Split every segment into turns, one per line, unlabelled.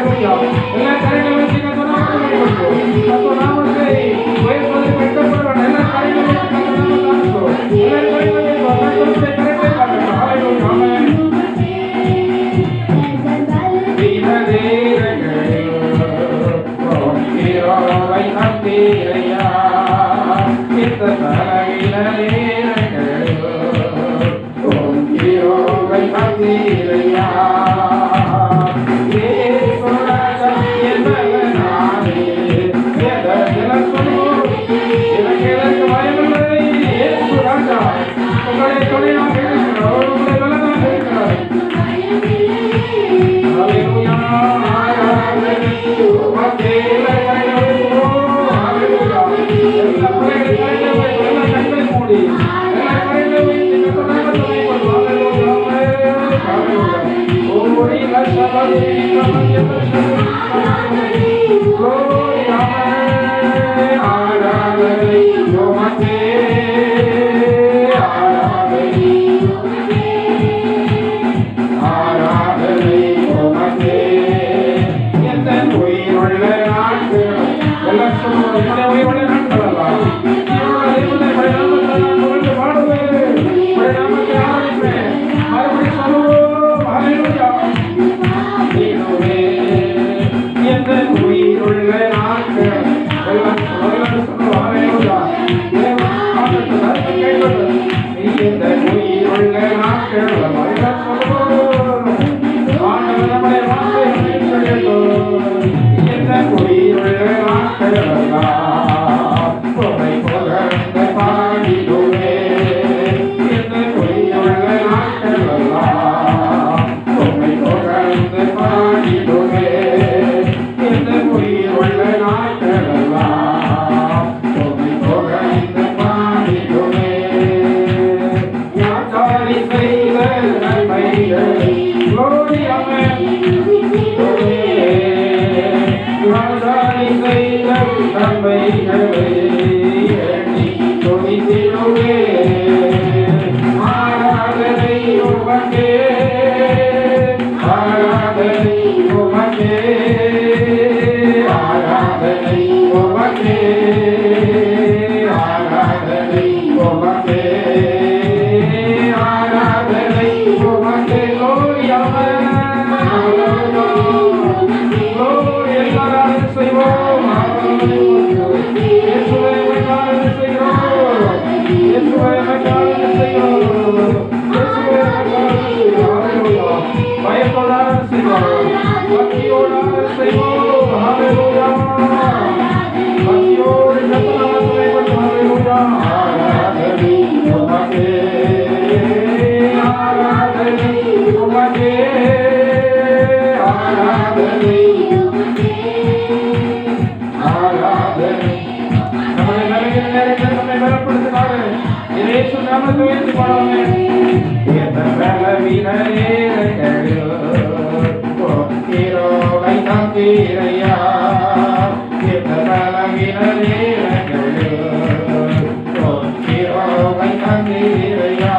ஹalleluya எல்லா கரங்களை வைத்து கர்த்தர் நாமத்தை உயர்த்துவோம் கர்த்தர் நாமத்தை உயர்த்துவதை பெற்றவர்கள் எல்லா கரங்களை வைத்து கர்த்தர் நாமத்தை உயர்த்துவோம் எல்லா கரங்களை வைத்து கர்த்தருடைய கரத்தை காட்டுவோம் ஹalleluya ஆமென் வை அந்தேரையா இந்த தலகிலே ஓம் ஹீரோ வை அந்தேரையா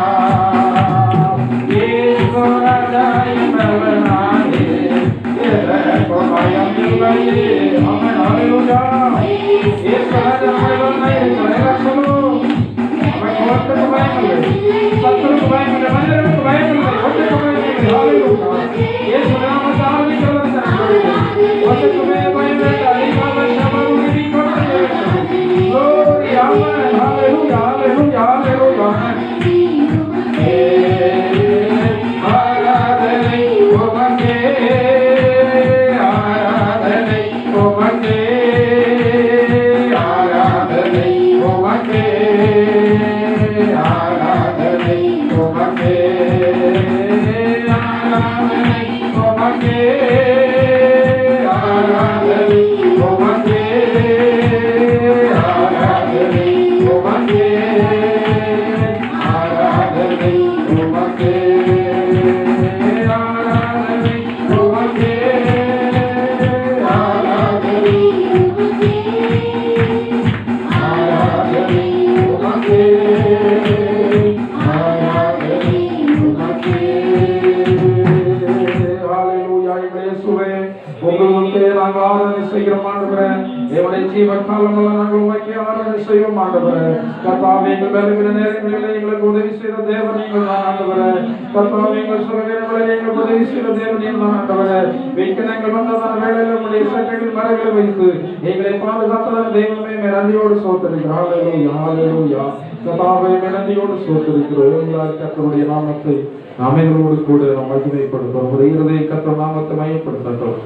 ஜீவகாலமெல்லாம் நாங்கள் உமக்கு ஆராதனை செய்வோம் ஆண்டவரே. கர்த்தாவே, எங்கள் பலவீன நேரங்களில் எங்களுக்கு உதவி செய்த தேவன் நீங்கள் தான் ஆண்டவரே. கர்த்தாவே, எங்கள் சுரவீனங்களில் எங்களுக்கு உதவி செய்த தேவன் நீங்கள் தான் ஆண்டவரே. விக்கினங்கள் வந்ததான வேளையில் உம்முடைய சட்டைகள் மறைகளை வைத்து எங்களை பாதுகாத்ததான தெய்வமே நன்றியோடு சோத்தரிக்கிறோம். ஹல்லேலூயா, ஹல்லேலூயா. கர்த்தாவே, நன்றியோடு சோத்தரிக்கிறோம். கர்த்தருடைய நாமத்தை அமைதலோடு கூட நாம் மகிமைப்படுத்தும். ஒரு இருதய கர்த்தர் நாமத்தை மையப்படுத்தட்டும்.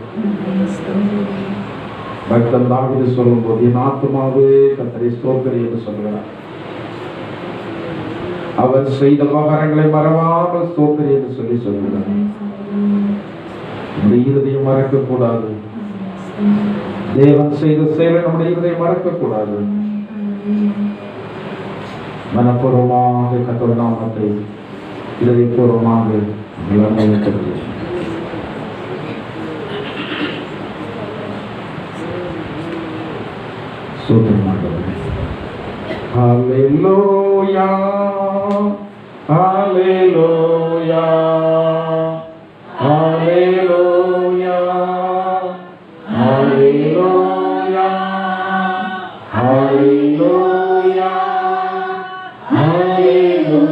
பக்தன் தாவீது சொல்லும் போது என் ஆத்துமாவே கர்த்தரை ஸ்தோத்திரி என்று சொல்கிறார். அவர் செய்த உபகாரங்களை மறவாமல் ஸ்தோத்திரி என்று சொல்லி சொல்கிறார். நம்முடைய இருதயம் மறக்க கூடாது. தேவன் செய்த செயலை நம்முடைய இருதயம் மறக்க கூடாது. மனப்பூர்வமாக கர்த்தருடைய நாமத்தை இதயபூர்வமாக நிலைமைப்படுத்தி சோதரமாகவே. ஹல்லேலூயா, ஹல்லேலூயா, ஹல்லேலூயா, ஹல்லேலூயா, ஹல்லேலூயா, ஹல்லேலூயா.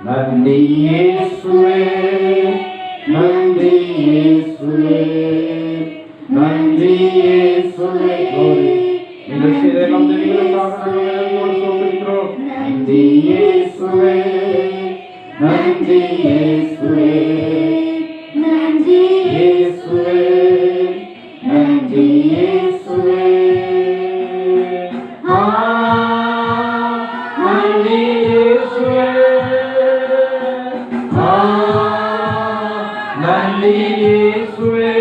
நன்றி இயேசுவே, நன்றி இயேசுவே, நன்றி இயேசுவே. நீங்கள் செய்த நன்றிகளுக்காக நாங்கள் சோதரிக்கிறோம். நன்றி இயேசுவே, நன்றி இயேசுவே, நன்றி இயேசுவே, நன்றி இயேசுவே. நன்றி இயேசுவே, நன்றி இயேசுவே,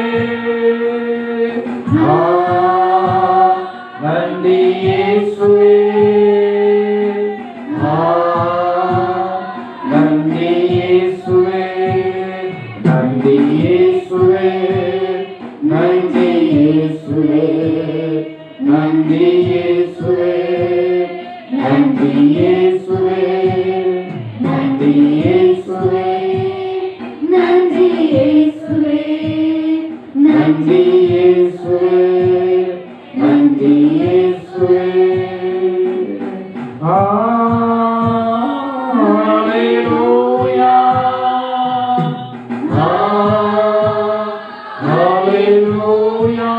நன்றி இயேசுவே, நன்றி இயேசுவே, நன்றி இயேசுவே, நன்றி இயேசுவே, நன்றி இயேசுவே, நன்றி இயேசுவே, நன்றி இயேசுவே, நன்றி இயேசுவே, நன்றி இயேசுவே. ஹல்லேலூயா, ஹல்லேலூயா,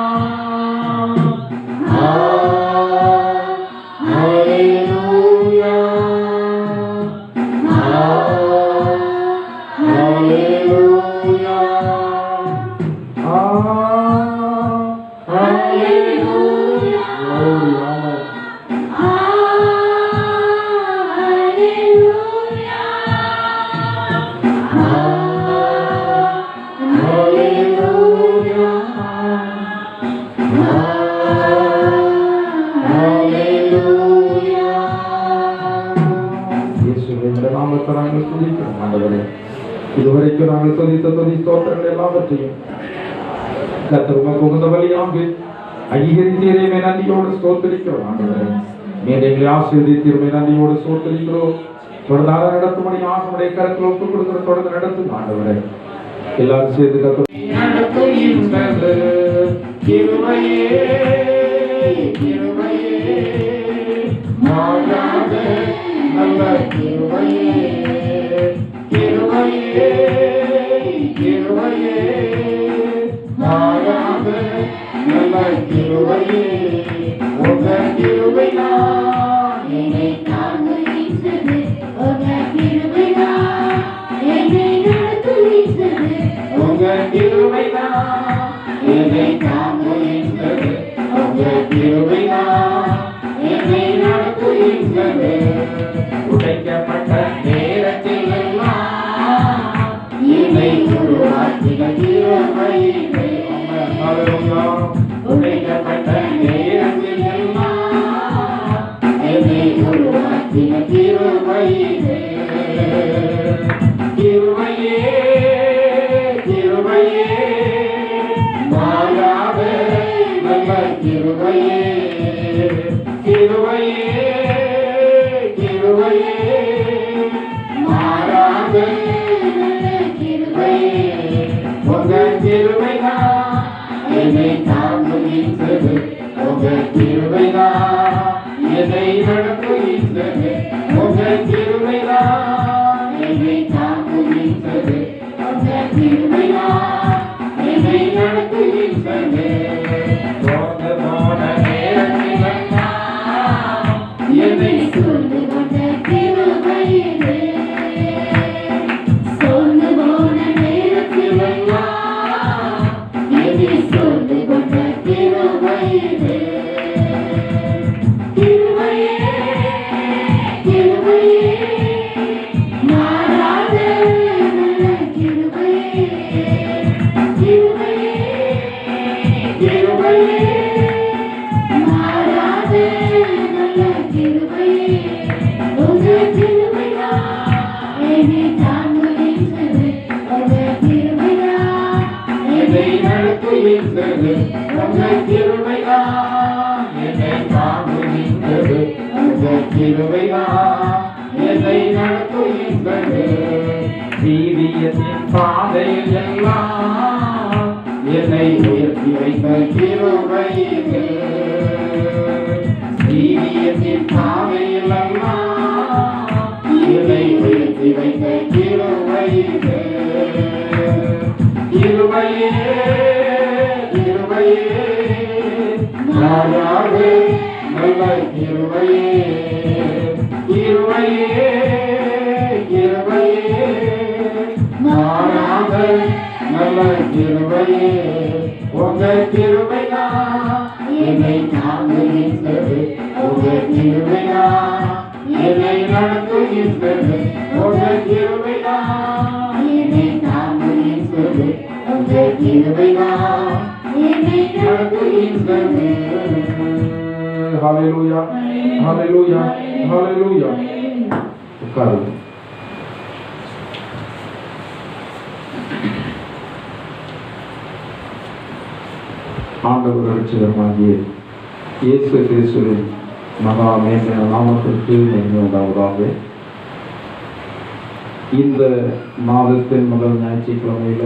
ஹல்லேலூயா, ஹல்லேலூயா, ஹல்லேலூயா. இதுவரைக்கும் நாங்கள் துதித்த ஸ்தோத்திரங்கள் எல்லாவற்றையும் கர்த்தர் உமக்கு உகந்த வழியாக அங்கீகரித்தீரே நன்றியோடு ஸ்தோத்திரிக்கிறோம். ஆண்டவரே, நீர் எங்களை ஆசீர்வதித்தீரே நன்றியோடு ஸ்தோத்திரிக்கிறோம். தொடர்ந்து நடத்தும்படி ஆசையுடைய கருத்தில் ஒப்புக் கொடுக்கிற தொடர்ந்து நடத்தும். ஆண்டவரே, எல்லாரும் சேர்ந்து கர்த்தர் நல்ல கிருபையே, கிருபையே, கிருபையே, மாறாத நல்ல கிருபையே, உங்க கிருபை நான் என்னை தாங்குகின்றது, உங்க கிருபை நான் என்னை நடத்துகின்றது, உங்க கிருபை நான் என்னை தாங்குகின்றது, உங்க கிருபை நான் என்னை நடத்துகின்றது. உடைக்கப்பட்ட ஜீவியத்தின் பாதையில் எல்லாம் என்னை உயர்த்தி வைத்த கிருபை இது. ஜீவியத்தின் பாதையில் எல்லாம் என்னை உயர்த்தி வைத்த கிருபை இது. கிருபையே கிருபையே நானாவே நல்ல கிருபையே கிருபையே கிருபையே நானாக நல்ல கிருபையே உங்க கிருபையா என்னை தாங்குகின்றது. உங்க கிருபையா என்னை நடத்துகின்றது. உங்க கிருபையா என்னை தாங்குகின்றது. உங்க கிருபையா என்னை நடத்துகின்றது. ஹல்லேலூயா ஹல்லேலூயா ஹல்லேலூயா. உட்காருங்க. ஆண்டவர் ரட்சகருமாகிய இயேசு கிறிஸ்துவின் மகா மேன்மையான நாமத்திற்கு நன்மை உண்டாவதாக. இந்த மாதத்தின் முதல் ஞாயிற்றுக்கிழமையில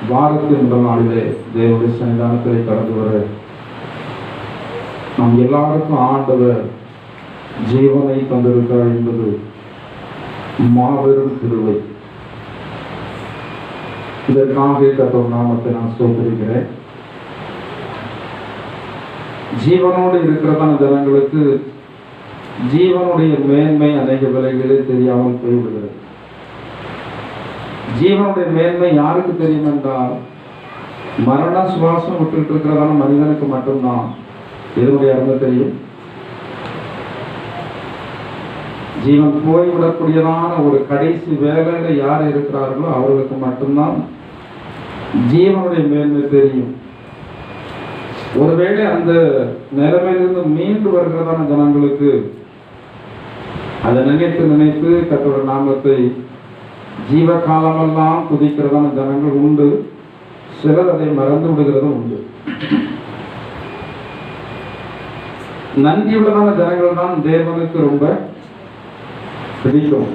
வாரத்தின் முதல் நாளிலே தேவனுடைய சன்னிதானத்திலே கடந்து வர நம் எல்லாருக்கும் ஆண்டவர் ஜீவனை தந்திருக்கிறார் என்பது மாபெரும் கிருபை. இதற்காக கர்த்தர் நாமத்தை நான் ஸ்தோத்திரிக்கிறேன். ஜீவனோடு இருக்கிறதான ஜனங்களுக்கு ஜீவனுடைய மேன்மை அநேக வேளைகளில் தெரியாமல் போய்விடுகிறது. ஜீவனுடைய மேன்மை யாருக்கு தெரியும் என்றால், மரண சுவாசம் விட்டு இருக்கிறதான மனிதனுக்கு மட்டும்தான் இதனுடைய அருமை தெரியும். ஜீவன் போய்விடக்கூடியதான ஒரு கடைசி வேலையில யார் இருக்கிறார்களோ அவர்களுக்கு மட்டும்தான் ஜீவனுடைய மேன்மை தெரியும். ஒருவேளை அந்த நிலைமையிலிருந்து மீண்டு வருகிறதான ஜனங்களுக்கு அதை நினைத்து கர்த்தருடைய நாமத்தை ஜீவ காலமெல்லாம் துதிக்கிறதான ஜனங்கள் உண்டு. சிலர் அதை மறந்து விடுகிறதும் உண்டு. நன்றியுள்ளதான ஜனங்கள் தான் தேவனுக்கு ரொம்ப பிடிக்கும்.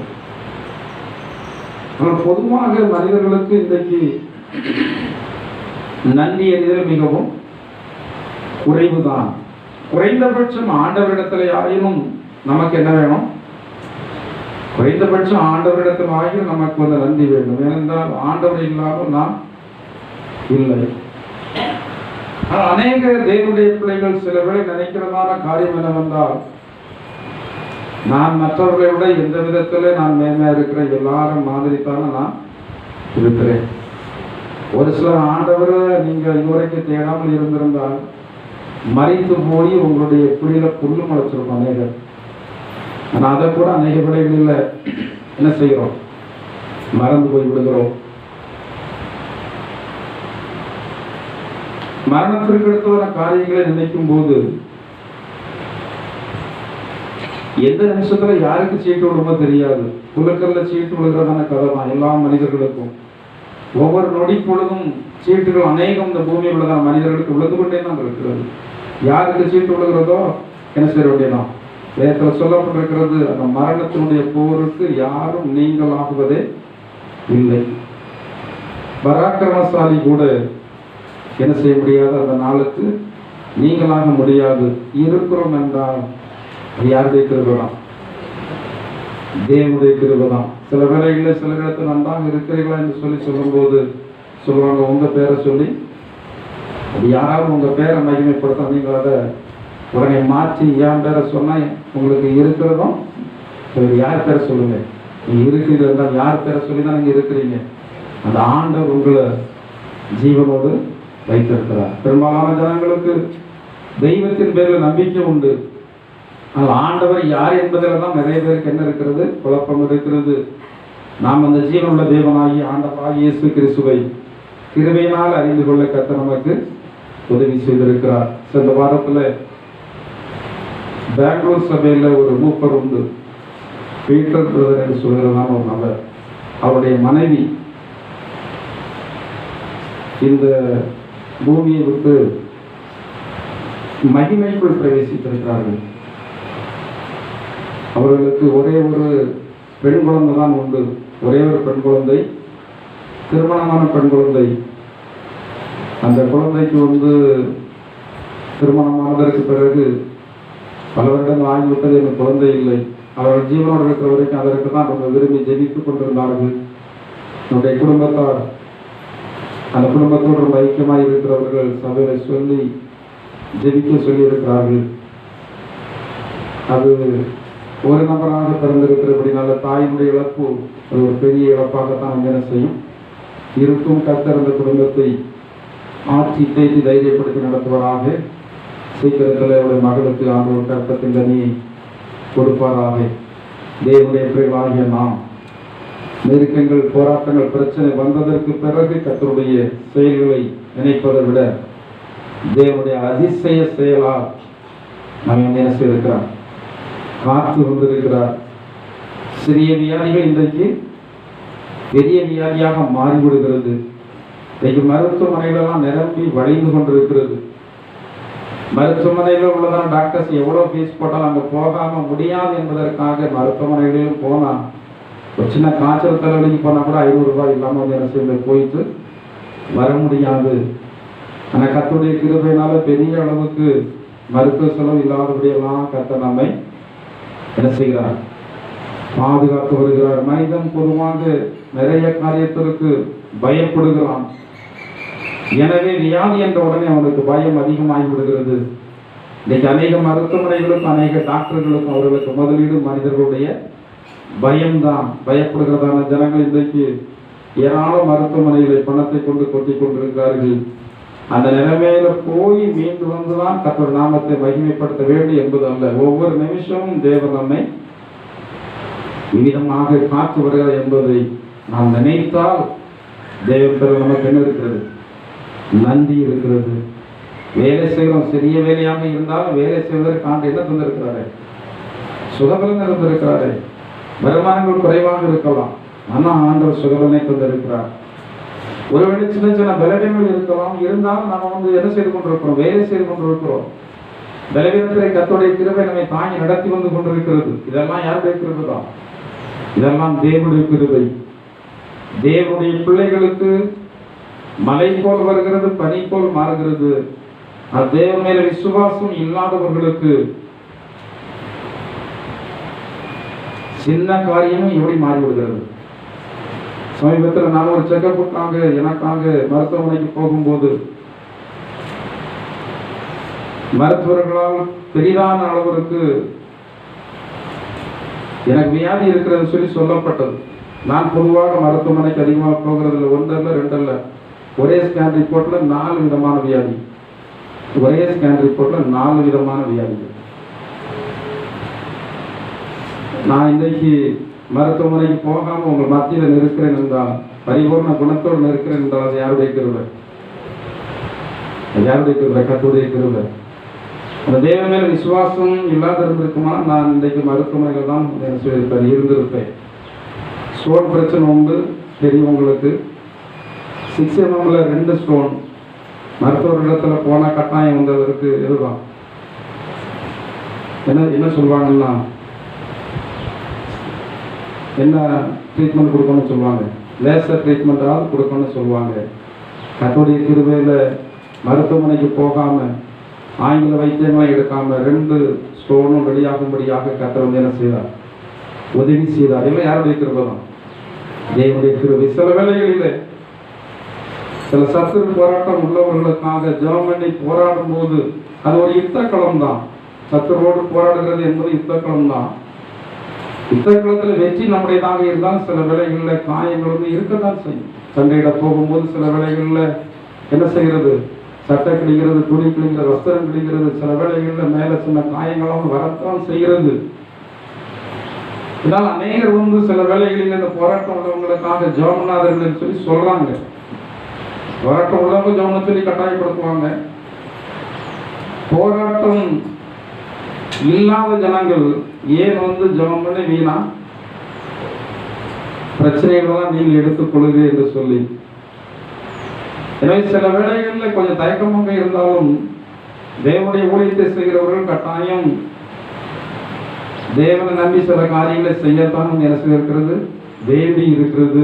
ஆனால் பொதுவாக மனிதர்களுக்கு இன்றைக்கு நன்றி அறிதல் மிகவும் குறைவுதான். குறைந்தபட்சம் ஆண்டவரிடத்தில் ஆயினும் நமக்கு என்ன வேணும்? குறைந்தபட்சம் ஆண்டவரிடத்தில் ஆகியும் நமக்கு வந்து நன்றி வேண்டும். ஏனென்றால் ஆண்டவர் இல்லாமல் நாம் இல்லை. அநேக தேவனுடைய பிள்ளைகள் சில வேளை நினைக்கிறதான காரியம் என்னவென்றால், நான் மற்றவர்களை விட எந்த விதத்திலே நான் மேன்மையா இருக்கிறேன், எல்லாரும் மாதிரி தானே நான் இருக்கிறேன். ஒரு சிலர் ஆண்டவரை நீங்க இதுவரைக்கும் தேடாமல் இருந்திருந்தால் மறித்து போய் உங்களுடைய குடியில புல்லு முளைச்சிருக்கும் அநேகர். ஆனால் அதை கூட அநேக விடைகளில் என்ன செய்கிறோம்? மறந்து போய் விடுகிறோம். மரணத்திற்கு அடுத்தவர காரியங்களை நினைக்கும் போது எந்த நிமிஷத்துல யாருக்கு சீட்டு விடுமோ தெரியாது. குலக்கல்ல சீட்டு விழுகிறதான கதை தான் எல்லா மனிதர்களுக்கும். ஒவ்வொரு நொடி பொழுதும் சீட்டுகள் அநேகம் இந்த பூமியில் உள்ளதான மனிதர்களுக்கு விழுந்து கொண்டே தான் இருக்கிறது. யாருக்கு சீட்டு விழுகிறதோ என்ன செய்ய வேண்டியதான்?
வேதத்தில் சொல்லப்பட்டிருக்கிறது, அந்த மரணத்தினுடைய போருக்கு யாரும் நீங்களாகுவதே இல்லை. பராக்கிரமசாலி கூட என்ன செய்ய முடியாது, அந்த நாளுக்கு நீங்களாக முடியாது. இருக்கிறோம் என்றால் அது யாருடைய கிருபை தான்? தேவனுடைய கிருபை தான். சில வேளைகளில் சில இடத்துல நன்றாக இருக்கிறீர்களா என்று சொல்லும்போது சொல்லுவாங்க, உங்க பேரை சொல்லி அது யாராவது உங்க பேரை மகிமைப்படுத்த நீங்கள் அதை உடனே மாற்றி என் பேரை சொன்னா உங்களுக்கு இருக்கிறதும் யார் பேரை சொல்லுங்க. நீங்க இருக்கிறது என்றால் யார் பேரை சொல்லி தான் நீங்க இருக்கிறீங்க. அந்த ஆண்டவர் உங்களை ஜீவனோடு வைத்திருக்கிறார். பெரும்பாலான ஜனங்களுக்கு தெய்வத்தின் பேரில் நம்பிக்கை உண்டு, ஆனால் ஆண்டவர் யார் என்பதில் தான் நிறைய பேருக்கு என்ன இருக்கிறது, குழப்பம் இருக்கிறது. நாம் அந்த ஜீவனுள்ள தேவனாகி ஆண்டவராகிய இயேசு கிறிஸ்துவை கிருபையினால் அறிந்து கொள்ள கர்த்தர் நமக்கு உதவி செய்திருக்கிறார். சென்ற வாரத்தில் பெங்களூர் சபையில் ஒரு மூப்பர் உண்டு, பீட்டர் பிரதர் என்று சொல்கிறதான ஒரு நபர். அவருடைய மனைவி இந்த பூமியை விட்டு மகிமைக்குள் பிரவேசித்திருக்கிறார்கள். அவர்களுக்கு ஒரே ஒரு பெண் குழந்தை தான் உண்டு, ஒரே ஒரு பெண் குழந்தை, திருமணமான பெண் குழந்தை. அந்த குழந்தைக்கு திருமணமானதற்கு பிறகு பல வருடங்கள் ஆகிவிட்டது, எனக்கு குழந்தை இல்லை. அவர்கள் ஜீவனோடு இருக்கிற வரைக்கும் அதற்கு தான் ரொம்ப விரும்பி ஜெபித்துக் கொண்டிருந்தார்கள். என்னுடைய குடும்பத்தார் அந்த குடும்பத்தோடு ரொம்ப ஐக்கியமாக இருக்கிறவர்கள் சபையை சொல்லி ஜெபிக்க சொல்லியிருக்கிறார்கள். அது ஒரு நபராக பிறந்திருக்கிறபடினால தாயினுடைய இழப்பு அது ஒரு பெரிய இழப்பாகத்தான் என்ன செய்யும் இருக்கும். கர்த்தர் அந்த குடும்பத்தை ஆட்சி தேடி தைரியப்படுத்தி நடத்துவராக. சீக்கிரத்தில் அவருடைய மகளுக்கு ஆண்டவர் கர்த்தத்தின் தனியை கொடுப்பாராக. தேவனுடைய பிள்ளைகளாகிய நாம் நெருக்கங்கள், போராட்டங்கள், பிரச்சனை வந்ததற்கு பிறகு கர்த்தருடைய செயல்களை நினைப்பதை விட தேவனுடைய அதிசய செயலால் நாம் என்ன செய்திருக்கிறார், காத்து வந்திருக்கிறார். சிறிய வியாதிகள் இன்றைக்கு பெரிய வியாதியாக மாறிவிடுகிறது. இன்றைக்கு மருத்துவமனைகளெல்லாம் நிரம்பி வழிந்து கொண்டிருக்கிறது. மருத்துவமனையில் உள்ளதான டாக்டர்ஸ் எவ்வளோ ஃபீஸ் போட்டாலும் அங்கே போகாமல் முடியாது என்பதற்காக மருத்துவமனைகளிலும் போனால் ஒரு சின்ன காய்ச்சல் தலைவலிக்கு போனால் கூட 500 ரூபாய் இல்லாமல் என்ன செய்ய போயிட்டு வர முடியாது. ஆனால் கர்த்தருடைய கிருபையினால பெரிய அளவுக்கு மருத்துவ செலவு இல்லாதபடியெல்லாம் கர்த்தர் நம்மை என்ன செய்கிறார், பாதுகாத்து வருகிறார். மனிதன் பொதுவாக நிறைய காரியத்திற்கு பயப்படுகிறான். எனவே வியாதி என்ற உடனே அவனுக்கு பயம் அதிகமாகி விடுகிறது. இன்னைக்கு அநேக மருத்துவமனைகளுக்கும் அநேக டாக்டர்களுக்கும் அவர்களுக்கு முதலீடு மனிதர்களுடைய பயம்தான். பயப்படுகிறதான ஜனங்கள் இன்றைக்கு ஏராளம் மருத்துவமனைகளை பணத்தை கொண்டு கொட்டி கொண்டிருக்கிறார்கள். அந்த நிலைமையில போய் மீண்டு வந்துதான் கர்த்தர் நாமத்தை மகிமைப்படுத்த வேண்டும் என்பது அல்ல. ஒவ்வொரு நிமிஷமும் தேவன் நம்மை விதமாக காத்து வருகிறார் என்பதை நாம் நினைத்தால் தேவன் நமக்கு என்ன இருக்கிறது, நன்றி இருக்கிறது. வேலை செய்கிறோம், சிறிய வேலையாக இருந்தாலும் வேலை செய்வதற்கு ஆண்டு என்ன தந்திருக்கிறாரு, சுகபலன் இருந்திருக்கிறாரு. வருமானங்கள் குறைவாக இருக்கலாம், ஆனால் ஆண்டவர் சுகபலனை தந்திருக்கிறார். ஒருவேளை சின்ன சின்ன பலவீனங்கள் இருக்கலாம், இருந்தாலும் நம்ம என்ன செய்து கொண்டிருக்கிறோம், வேலை செய்து கொண்டிருக்கிறோம். பலவீனத்திலே கர்த்தருடைய கிருபை நம்மை தாங்கி நடத்தி வந்து கொண்டிருக்கிறது. இதெல்லாம் யாருடைய கிருபை தான்? இதெல்லாம் தேவனுடைய கிருபை. தேவனுடைய பிள்ளைகளுக்கு மலை போல் வருகிறது, பனி போல் மாறுகிறது. தேவன் மேல விசுவாசம் இல்லாதவர்களுக்கு சின்ன காரியமும் எப்படி மாறிவிடுகிறது. சமீபத்தில் நான் ஒரு செக்கப்புக்காக எனக்காக மருத்துவமனைக்கு போகும்போது மருத்துவர்களால் பெரிதான அளவிற்கு எனக்கு வியாதி இருக்கிறது சொல்லி சொல்லப்பட்டது. நான் பொதுவாக மருத்துவமனைக்கு அதிகமாக போகிறதில்ல, 1 அல்ல 2 அல்ல. ஒரே ஸ்கேன் ரிப்போர்ட்ல 4 விதமான வியாதி, ஒரே ஸ்கேன் ரிப்போர்ட்ல 4 விதமான வியாதிகள். நான் இன்றைக்கு மருத்துவமனைக்கு போகாமல் உங்கள் மத்தியில் இருக்கிறேன் என்றால், பரிபூர்ண குணத்தோடு இருக்கிறேன் என்றால் அது யாருடைய கிருபை? யாருடைய கிருபை? கர்த்தருடைய கிருபை. அந்த தேவன் மேல விசுவாசம் இல்லாத இருந்திருக்குமா நான் இன்றைக்கு மருத்துவமனைகள் தான் இருந்திருப்பேன். ஸ்டோன் பிரச்சனை உண்டு பெரியவங்களுக்கு. 6 mm 2 ஸ்டோன். மருத்துவர் இடத்துல போன கட்டாயம் வந்ததற்கு இதுதான். என்ன சொல்லுவாங்கன்னா, என்ன ட்ரீட்மெண்ட் கொடுக்கணும்னு சொல்லுவாங்க, லேசர் ட்ரீட்மெண்ட்டாவது கொடுக்கணும்னு சொல்லுவாங்க. கர்த்தருடைய கிருபையில் மருத்துவமனைக்கு போகாமல், ஆங்கில வைத்தியங்களை எடுக்காமல் 2 ஸ்டோனும் வெளியாகும்படியாக கர்த்தர் வந்து என்ன செய்தார், உதவி செய்தார். இல்லை, யாருடைய கிருபை தான்? தேவனுடைய கிருபை. சில வேளைகளில் சில சத்துரு போராட்டம் உள்ளவர்களுக்காக ஜெபம் பண்ணி போராடும் போது அது ஒரு யுத்தக்களம் தான். சத்துருவோடு போராடுகிறது என்பது யுத்தக்களம் தான். யுத்தக்களத்தில் வெற்றி நம்முடையதாக இருந்தால் சில வேளைகளில் காயங்கள் வந்து இருக்கத்தான் செய்யும். சண்டையிட போகும்போது சில வேளைகளில் என்ன செய்கிறது, சட்டை கிழிகிறது, துணி கிழிகிறது, வஸ்திரம் கிழிகிறது, சில வேளைகளில் மேலே சின்ன காயங்களும் வரத்தான் செய்கிறது. இதனால் அநேகர் வந்து சில வேளைகளில் இந்த போராட்டம் உள்ளவங்களுக்காக ஜெபம் பண்ணாதீர்கள் சொல்லி சொல்றாங்க. போராட்டம் உள்ளவங்க ஜெபம் சொல்லி கட்டாயப்படுத்துவாங்க. போராட்டம் இல்லாத ஜனங்கள் ஏன் வந்து ஜெபம் பண்ணி வீணா பிரச்சனைகளெல்லாம் நீங்கள் எடுத்துக்கொள்ளுங்க என்று சொல்லி. எனவே சில வேளைகளில் கொஞ்சம் தயக்கமாக இருந்தாலும் தேவனுடைய ஊழியத்தை செய்கிறவர்கள் கட்டாயம் தேவனை நம்பி சில காரியங்களை செய்யத்தான் நினைச்சு இருக்கிறது, வேண்டி இருக்கிறது.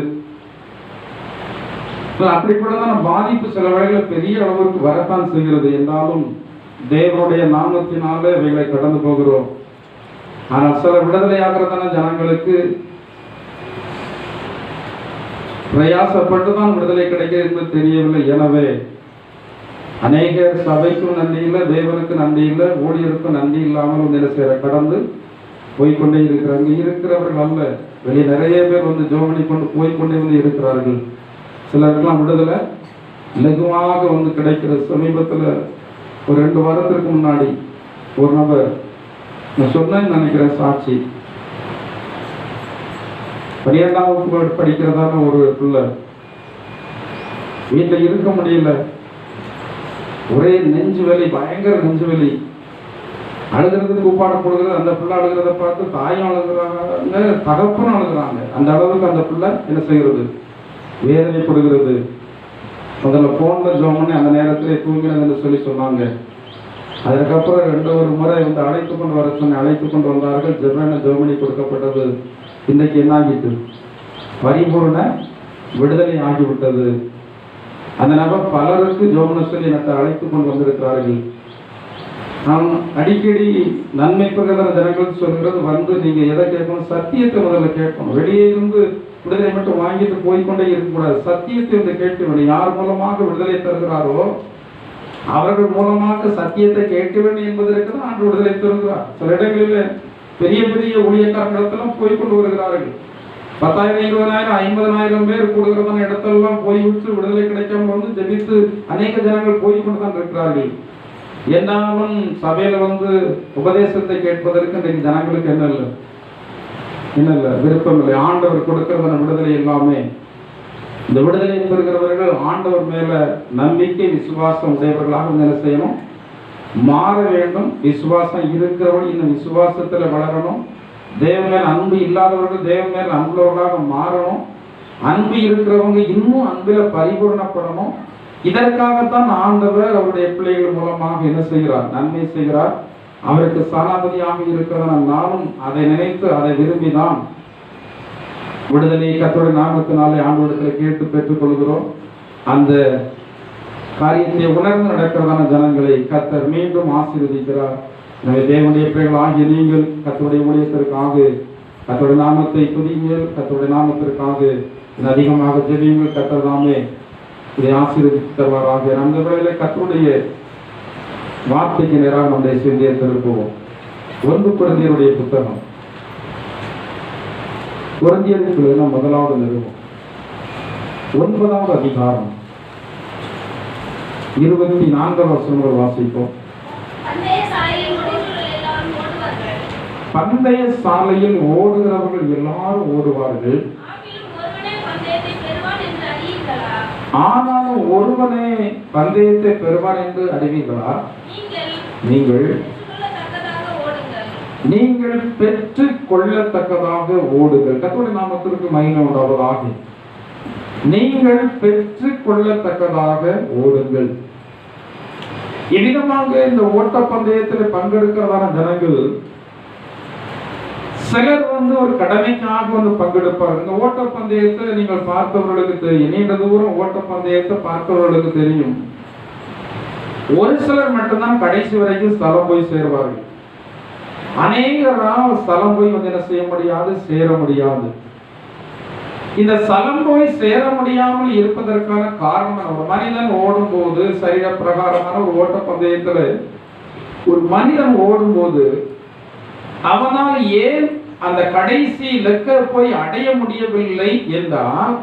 அப்படிப்பட்டதான பாதிப்பு சில வேளைகளில் பெரிய அளவிற்கு வரத்தான் செய்கிறது. என்றாலும் தேவனுடைய நாமத்தினால இவைகளை கடந்து போகிறோம். ஆனால் சில விடுதலையாகிறதான ஜனங்களுக்கு பிரயாசப்பட்டு தான் விடுதலை கிடைக்கிறது என்று தெரியவில்லை. எனவே அநேக சபைக்கும் நன்றி இல்லை, தேவனுக்கு நன்றி இல்லை, ஊழியருக்கும் நன்றி இல்லாமல் வந்து கடந்து போய்கொண்டே இருக்கிறாங்க. இருக்கிறவர்கள் அல்ல, வெளியே நிறைய பேர் வந்து ஜோமணி கொண்டு போய்கொண்டே வந்து இருக்கிறார்கள். சிலருக்கெல்லாம் விடுதலை லகுவாக வந்து கிடைக்கிறது. சமீபத்தில் ஒரு 2 வாரத்திற்கு முன்னாடி ஒரு நபர், நான் சொன்னேன்னு நினைக்கிறேன், சாட்சி 12ஆம் வகுப்பு படிக்கிறதான ஒரு பிள்ளை வீட்டில் இருக்க முடியல, ஒரே நெஞ்சு வலி, பயங்கர நெஞ்சு வலி, அழுகிறதுக்கு கூப்பாட கொடுக்குறது. அந்த பிள்ளை அழுகிறத பார்த்து தாயும் அழுகிறாங்க, தகப்பனும் அழுகிறாங்க. அந்த அளவுக்கு அந்த பிள்ளை என்ன செய்கிறது, வேதனைப்படுகிறது. முதல்ல ஃபோனில் ஜோம் பண்ணி அந்த நேரத்திலே தூங்கினதுன்னு சொல்லி சொன்னாங்க. அதுக்கப்புறம் 2 முறை வந்து அழைத்து கொண்டு வர சொன்ன, அழைத்து கொண்டு வந்தார்கள். ஜெர்மனி கொடுக்கப்பட்டது. இன்றைக்கு என்ன ஆகிட்டு, பரிபூர்ண விடுதலை ஆகிவிட்டது. அந்த நபர் பலருக்கு ஜோமன சொல்லி எனக்கு அழைத்து கொண்டு வந்திருக்கிறார்கள். நாம் அடிக்கடி நன்மை பெறுகிற ஜனங்கள் சொல்கிறது வந்து, நீங்க எதை கேட்கணும், சத்தியத்தை முதல்ல கேட்கணும். வெளியே இருந்து விடுதலை மட்டும் வாங்கிட்டு போய்கொண்டே இருக்கக்கூடாது. சத்தியத்தை வந்து கேட்க வேண்டும். யார் மூலமாக விடுதலை தருகிறாரோ அவர்கள் மூலமாக சத்தியத்தை கேட்க வேண்டும் என்பதற்கு தான் ஆண்டு விடுதலை தருகிறார். சில இடங்களில் பெரிய பெரிய ஊழியக்காரர்களெல்லாம் போய்கொண்டு வருகிறார்கள். 10,000, 20,000, 50,000 பேர் கூடுகிறதான இடத்தெல்லாம் போய்விட்டு விடுதலை கிடைக்காம வந்து ஜெபித்து அநேக ஜனங்கள் போய்கொண்டு தான் இருக்கிறார்கள். என்னாலும் சபையில வந்து உபதேசத்தை கேட்பதற்கு இன்றைக்கு ஜனங்களுக்கு என்ன இல்லை, விருப்பம் இல்லை. ஆண்டவர் கொடுக்கிறதான விடுதலை எல்லாமே, இந்த விடுதலை பெறுகிறவர்கள் ஆண்டவர் மேல நம்பிக்கை விசுவாசம் உடையவர்களாக என்ன செய்யணும், மாற வேண்டும். விசுவாசம் இருக்கிறவர்கள் இந்த விசுவாசத்துல வளரணும். தேவ மேல் அன்பு இல்லாதவர்கள் தேவ மேல் அன்புள்ளவர்களாக மாறணும். அன்பு இருக்கிறவங்க இன்னும் அன்பில பரிபூர்ணப்படணும். இதற்காகத்தான் ஆண்டவர் அவருடைய பிள்ளைகள் மூலமாக என்ன செய்கிறார், நன்மை செய்கிறார். அவருக்கு சனாபதியாக இருக்கிறத நானும் அதை நினைத்து அதை விரும்பிதான் விடுதலை கர்த்தருடைய நாமத்தினாலே ஆண்டவரிடத்தில் கேட்டு பெற்றுக் கொள்கிறோம். அந்த காரியத்தை உணர்ந்து நடக்கிறதான ஜனங்களை கர்த்தர் மீண்டும் ஆசீர்வதிக்கிறார். எனவே தேவனுடைய பிள்ளைகள் ஆகிய நீங்கள் கர்த்தருடைய ஊழியத்திற்காக கர்த்தருடைய நாமத்தை துதியுங்கள். கர்த்தருடைய நாமத்திற்காக அதிகமாக ஜெபியுங்கள். கர்த்தர் தாமே இதை ஆசீர்வதித்து தருவாராக. அந்த வேளையிலே கர்த்தருடைய வார்த்தைக்கு நேராக நம்முடைய சிந்தையை திருப்புவோம். 1 கொரிந்தியருடைய புத்தகம், கொரிந்தியருக்கு முதலாவது நிறுவனம் 9வது அதிகாரம் 24 வசனங்கள் வாசிப்போம். பந்தய சாலையில் ஓடுகிறவர்கள் எல்லாரும் ஓடுவார்கள், ஆனாலும் ஒருவனே பந்தயத்தை பெறுவான் என்று அறிவீர்களா? நீங்கள் பெற்றுக் கொள்ளத்தக்கதாக ஓடுங்கள். கர்த்தருடைய நாமத்திற்கு மகிமை உண்டாவதாக. நீங்கள் பெற்றுக் கொள்ளத்தக்கதாக ஓடுங்கள். இவ்விதமாக இந்த ஓட்ட பந்தயத்தில் பங்கெடுக்கிறதான ஜனங்கள் சிலர் ஒரு கடமைக்காக பங்கெடுப்பார்கள். இந்த ஓட்டப்பந்தயத்தை நீங்கள் பார்த்தவர்களுக்கு தெரியும், நீண்ட தூரம் ஓட்டப்பந்தயத்தை பார்த்தவர்களுக்கு தெரியும். ஒரு சிலர் மட்டும்தான் கடைசி வரைக்கும் ஸ்தலம் போய் சேருவார்கள். அநேகரால் ஸ்தலம் போய் என்ன செய்ய முடியாது, சேர முடியாது. இந்த ஸ்தலம் போய் சேர முடியாமல் இருப்பதற்கான காரணம், ஒரு மனிதன் ஓடும் போது, சரீர பிரகாரமான ஒரு ஓட்டப்பந்தயத்துல ஒரு மனிதன் ஓடும் போது அவனால் ஏன் அந்த கடைசி இலக்கை போய் அடைய முடியவில்லை என்றால்,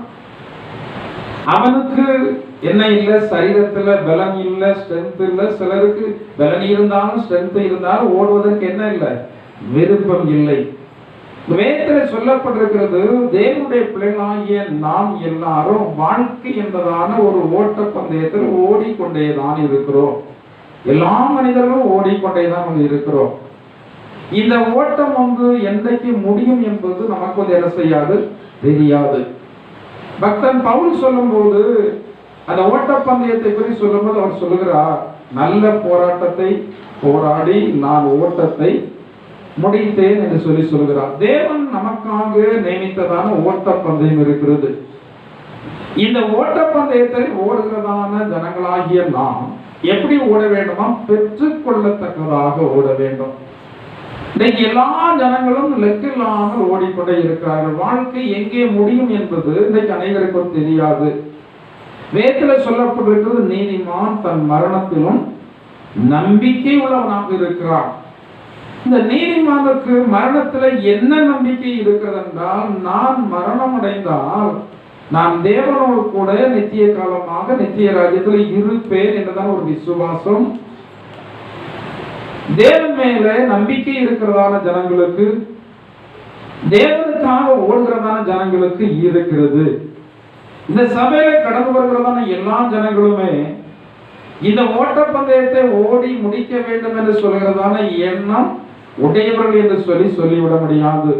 அவனுக்கு என்ன இல்லை, சரீரத்துல பலம் இல்லை, ஸ்ட்ரென்த் இல்லை. சிலருக்கு பலம் இருந்தாலும் ஸ்ட்ரென்த் இருந்தாலும் ஓடுவதற்கு என்ன இல்லை, விருப்பம் இல்லை. வேதத்தில் சொல்லப்பட்டிருக்கிறது, தேவனுடைய பிள்ளைகளாகிய நாம் எல்லாரும் வாழ்க்கை என்பதான ஒரு ஓட்ட பந்தயத்தில் ஓடிக்கொண்டேதான் இருக்கிறோம். எல்லா மனிதர்களும் ஓடிக்கொண்டேதான் இருக்கிறோம். இந்த ஓட்டம் என்றைக்கு முடியும் என்பது நமக்கு என்ன செய்யாது, தெரியாது. பக்தன் பவுல் சொல்லும் போது, அந்த ஓட்டப்பந்தயத்தை பற்றி சொல்லும் போது அவர் சொல்லுகிறார், நல்ல போராட்டத்தை போராடி நான் ஓட்டத்தை முடித்தேன் என்று சொல்லுகிறார். தேவன் நமக்காக நியமித்ததான ஓட்டப்பந்தயம் இருக்கிறது. இந்த ஓட்டப்பந்தயத்தை ஓடுகிறதான ஜனங்களாகிய நாம் எப்படி ஓட வேண்டுமா, பெற்றுக் கொள்ளத்தக்கதாக ஓட வேண்டும். இன்னைக்கு எல்லா ஜனங்களும் லெக்கில்லாமல் ஓடிக்கொண்டே இருக்கிறார்கள். வாழ்க்கை எங்கே முடியும் என்பது இன்னைக்கு அனைவருக்கும் தெரியாது. வேதத்தில் சொல்லப்பட்டிருக்கிறது, நீதிமான் தன் மரணத்திலும் நம்பிக்கை உள்ளவனாக இருக்கிறான். இந்த நீதிமானுக்கு மரணத்துல என்ன நம்பிக்கை இருக்கிறது என்றால், நான் மரணம் அடைந்தால் நான் தேவனோடு கூட நித்திய காலமாக நித்திய ராஜ்யத்தில் இருப்பேன் என்றுதான் ஒரு விசுவாசம். தேவன் மேல நம்பிக்கை இருக்கிறதான ஜனங்களுக்கு, தேவனுக்காக ஓடுகிறதான ஜனங்களுக்கு இருக்கிறது. இந்த சபையில கடந்து வருகிறதான எல்லா ஜனங்களுமே இந்த ஓட்டப்பந்தயத்தை ஓடி முடிக்க வேண்டும் என்று சொல்கிறதான எண்ணம் உடையவர்கள் என்று சொல்லிவிட முடியாது.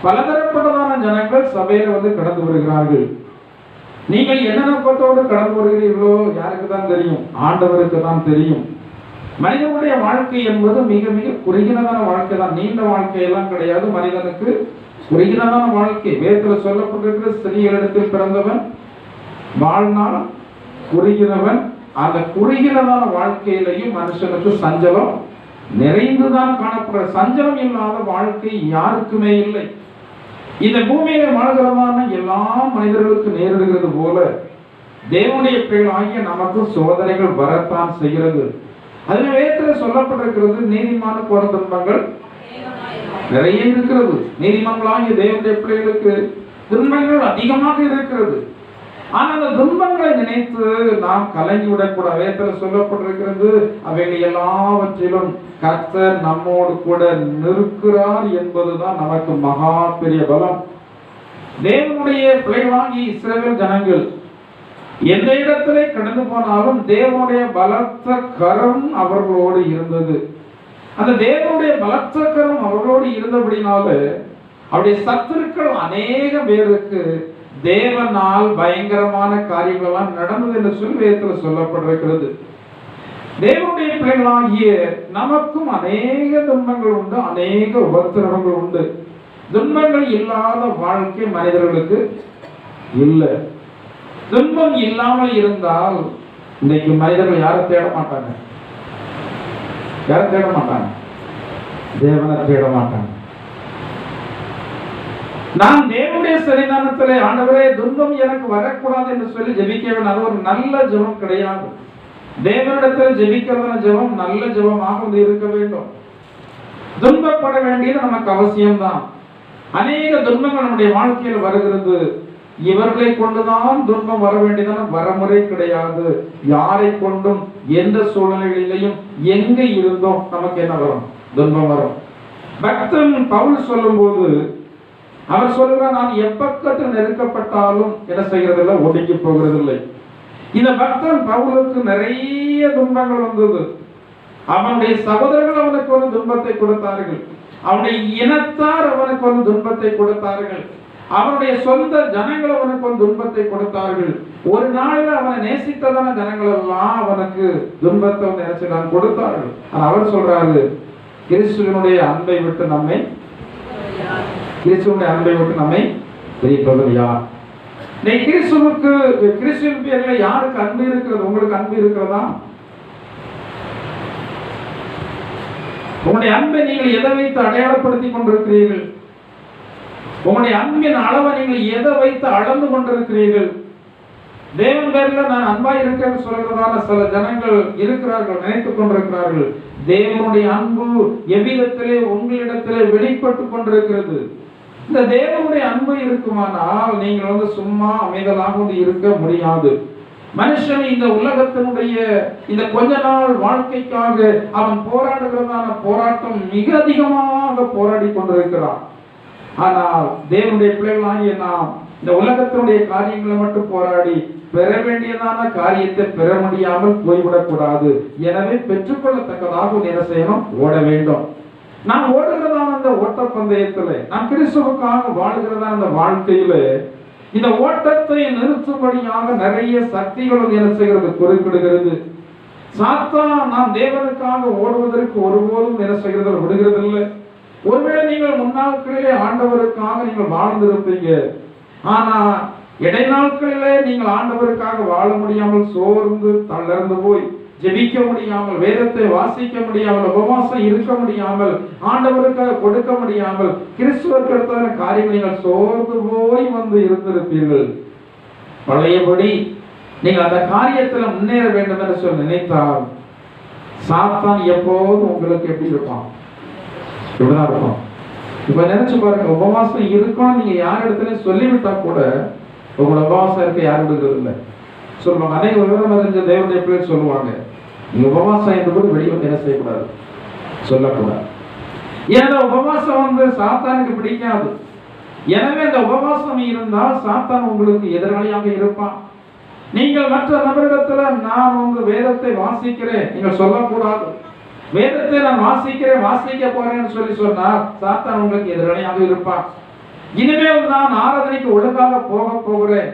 பலதரப்பட்டதான ஜனங்கள் சபையில கடந்து வருகிறார்கள். நீங்கள் என்ன நோக்கத்தோடு கடந்து வருகிறீர்களோ யாருக்கு தான் தெரியும், ஆண்டவருக்கு தான் தெரியும். மனிதனுடைய வாழ்க்கை என்பது மிக மிக குறுகினதான வாழ்க்கை தான், நீண்ட வாழ்க்கையெல்லாம் கிடையாது. மனிதனுக்கு குறுகினதான வாழ்க்கை. வேதத்தில் சொல்லப்பட்டிருக்கிற ஸ்திரீகளிடத்தில் பிறந்தவன் வாழ்நாள் குறுகினவன். அந்த குறுகினதான வாழ்க்கையிலையும் மனுஷனுக்கு சஞ்சலம் நிறைந்துதான் காணப்படுற. சஞ்சலம் இல்லாத வாழ்க்கை யாருக்குமே இல்லை. இந்த பூமியில வாழ்கிறதான எல்லா மனிதர்களுக்கு நேரிடுகிறது போல தேவனுடைய பிள்ளைகளாகிய நமக்கு சோதனைகள் வரத்தான் செய்கிறது. அதுவே வேதத்தில் சொல்லப்பட்டிருக்கிறது, நீதிமானுக்கு வரும் துன்பங்கள் நிறைய இருக்கிறது. நீதிமன்றங்களாகிய தேவனுடைய பிள்ளைகளுக்கு துன்பங்கள் அதிகமாக இருக்கிறது. ஆனால் அந்த துன்பங்களை நினைத்து நாம் கலங்கிவிடக்கூடாது. வேதத்தில் சொல்லப்பட்டிருக்கிறது, அவைகள் எல்லாவற்றிலும் கர்த்தர் நம்மோடு கூட நிற்கிறார் என்பதுதான் நமக்கு மகா பெரிய பலம். தேவனுடைய பிள்ளைகளாகிய இஸ்ரவேல் ஜனங்கள் எந்த இடத்திலே கடந்து போனாலும் தேவனுடைய பலத்த கரம் அவர்களோடு இருந்தது. அந்த தேவனுடைய பலத்த கரம் அவர்களோடு இருந்தபடினால அவருடைய சத்துருக்கள் அநேக பேருக்கு தேவனால் பயங்கரமான காரியங்கள் எல்லாம் நடந்தது என்று வேதத்தில் சொல்லப்பட்டிருக்கிறது. தேவனுடைய பிள்ளைகளாகிய நமக்கும் அநேக துன்பங்கள் உண்டு, அநேக உபத்திரவங்கள் உண்டு. துன்பங்கள் இல்லாத வாழ்க்கை மனிதர்களுக்கு இல்லை. துன்பம் இல்லாமல் இருந்தால் இன்னைக்கு மனிதர்கள் யாரும் தேட மாட்டாங்க, யாரும் தேட மாட்டாங்க, தேவனை தேட மாட்டாங்க. நான் தேவனுடைய சன்னிதானத்திலே, ஆண்டவரே துன்பம் எனக்கு வரக்கூடாது என்று சொல்லி ஜெபிக்க வேண்டும். அது ஒரு நல்ல ஜெபம் கிடையாது. தேவனிடத்தில் ஜெபிக்கிறதான ஜெபம் நல்ல ஜெபமாக இருக்க வேண்டும். துன்பப்பட வேண்டியது நமக்கு அவசியம்தான். அநேக துன்பங்கள் நம்முடைய வாழ்க்கையில் வருகிறது. இவர்களை கொண்டுதான் துன்பம் வர வேண்டியதான வரமுறை கிடையாது. யாரை கொண்டும் எந்த சூழ்நிலைகளிலையும் எங்க இருந்தோம் நமக்கு என்ன வரும், துன்பம் வரும். பக்தன் பவுல் சொல்லும் போது அவர் சொல்லுகிறார், நான் எப்பக்கத்தில் நெருக்கப்பட்டாலும் என்ன செய்கிறதில்லை, ஒடுங்கி போகிறதில்லை. இந்த பக்தன் பவுலுக்கு நிறைய துன்பங்கள் வந்தது. அவனுடைய சகோதரர்கள் அவனுக்கு ஒரு துன்பத்தை கொடுத்தார்கள், அவனுடைய இனத்தார் அவனுக்கு ஒரு துன்பத்தை கொடுத்தார்கள், அவனுடைய சொந்த ஜனங்கள் அவனுக்கு ஒரு துன்பத்தை கொடுத்தார்கள். ஒரு நாளில் அவனை நேசித்ததான ஜனங்கள் எல்லாம் அவனுக்கு துன்பத்தை நினைச்சு கொடுத்தார்கள். அவர் சொல்றாரு, கிறிஸ்துவனுடைய அன்பை விட்டு நம்மை கிறிஸ்துவனுடைய அன்பை விட்டு நம்மை பிரிப்பவர் யார்? கிறிஸ்துவின் பேர்ல யாருக்கு அன்பு இருக்கிறது? உங்களுக்கு அன்பு இருக்கிறதா? உங்களுடைய அன்பை நீங்கள் எதை வைத்து அடையாளப்படுத்திக் கொண்டிருக்கிறீர்கள்? உங்களுடைய அன்பின் அளவை நீங்கள் எதை வைத்து அளந்து கொண்டிருக்கிறீர்கள்? தேவன் பேர்ல நான் அன்பாய் இருக்கேன்னு சொல்றதான சில ஜனங்கள் இருக்கிறார்கள், நினைத்துக் கொண்டிருக்கிறார்கள். தேவனுடைய அன்பு எவ்விதத்திலே உங்களிடத்திலே வெளிப்பட்டு கொண்டிருக்கிறது. இந்த தேவனுடைய அன்பு இருக்குமானால் நீங்கள் சும்மா அமைதலாக இருக்க முடியாது. மனுஷன் இந்த உலகத்தினுடைய இந்த கொஞ்ச நாள் வாழ்க்கைக்காக அவன் போராடுகிறதான போராட்டம் மிக அதிகமாக போராடி கொண்டிருக்கிறான். ஆனால் தேவனுடைய பிள்ளைகளாகிய நாம் இந்த உலகத்தினுடைய காரியங்களை மட்டும் போராடி பெற வேண்டியதான காரியத்தை பெற முடியாமல் போய்விடக்கூடாது. எனவே பெற்றுக்கொள்ளத்தக்கதாக என்ன செய்யணும்? ஓட வேண்டும். நான் ஓடுகிறதான அந்த ஓட்ட பந்தயத்துல, நான் கிறிஸ்துவுக்காக வாழ்கிறதான அந்த வாழ்க்கையில இந்த ஓட்டத்தை நிறுத்தும்படியாக நிறைய சக்திகளும் என்ன செய்கிறது? குறுக்கிடுகிறது. சாத்தான் நாம் தேவனுக்காக ஓடுவதற்கு ஒருபோதும் என்ன செய்கிறது? விடுகிறது இல்லை. ஒருவேளை நீங்கள் முன்னாட்களிலே ஆண்டவருக்காக நீங்கள் வாழ்ந்திருப்பீங்க, ஆனா இடைநாட்களிலே நீங்கள் ஆண்டவருக்காக வாழ முடியாமல் சோர்ந்து தளர்ந்து போய் ஜெபிக்க முடியாமல், வேதத்தை வாசிக்க முடியாமல், உபவாசம் இருக்க முடியாமல், ஆண்டவருக்காக கொடுக்க முடியாமல், கிறிஸ்துவர்களிடத்தான காரியங்கள் நீங்கள் சோர்ந்து போய் இருந்திருப்பீர்கள். பழையபடி நீங்கள் அந்த காரியத்தில் முன்னேற வேண்டும் என்று சொல்லி நினைத்தால் சாத்தான் எப்போதும் உங்களுக்கு எப்படி இருப்பான்? இப்படிதான் இருக்கும். இப்ப நினைச்சு பாருங்க, உபவாசம் இருக்கணும் நீங்க யார் இடத்துல சொல்லிவிட்டா கூட உங்களோட உபவாசம் இருக்க யாரும் விடுறது இல்லை. சொல்லுவாங்க, அநேக விவரம் அறிஞ்ச தேவனுடைய பிள்ளைகள் சொல்லுவாங்க, நீங்க உபவாசம் என்று கூட வெளியே என்ன செய்யக்கூடாது, சொல்லக்கூடாது. ஏன்னா உபவாசம் சாத்தானுக்கு பிடிக்காது. எனவே இந்த உபவாசம் இருந்தால் சாத்தான் உங்களுக்கு எதிராளியாக இருப்பான். நீங்கள் மற்ற நபரிடத்துல நான் வேதத்தை வாசிக்கிறேன் நீங்கள் சொல்லக்கூடாது. வேதத்தை நான் வாசிக்க போறேன்னு சொல்லி சொன்னால் சாத்தான் உங்களுக்கு எதிராளியாக இருப்பான். இனிமேல் நான் ஆராதனைக்கு ஒழுங்காக போகிறேன்,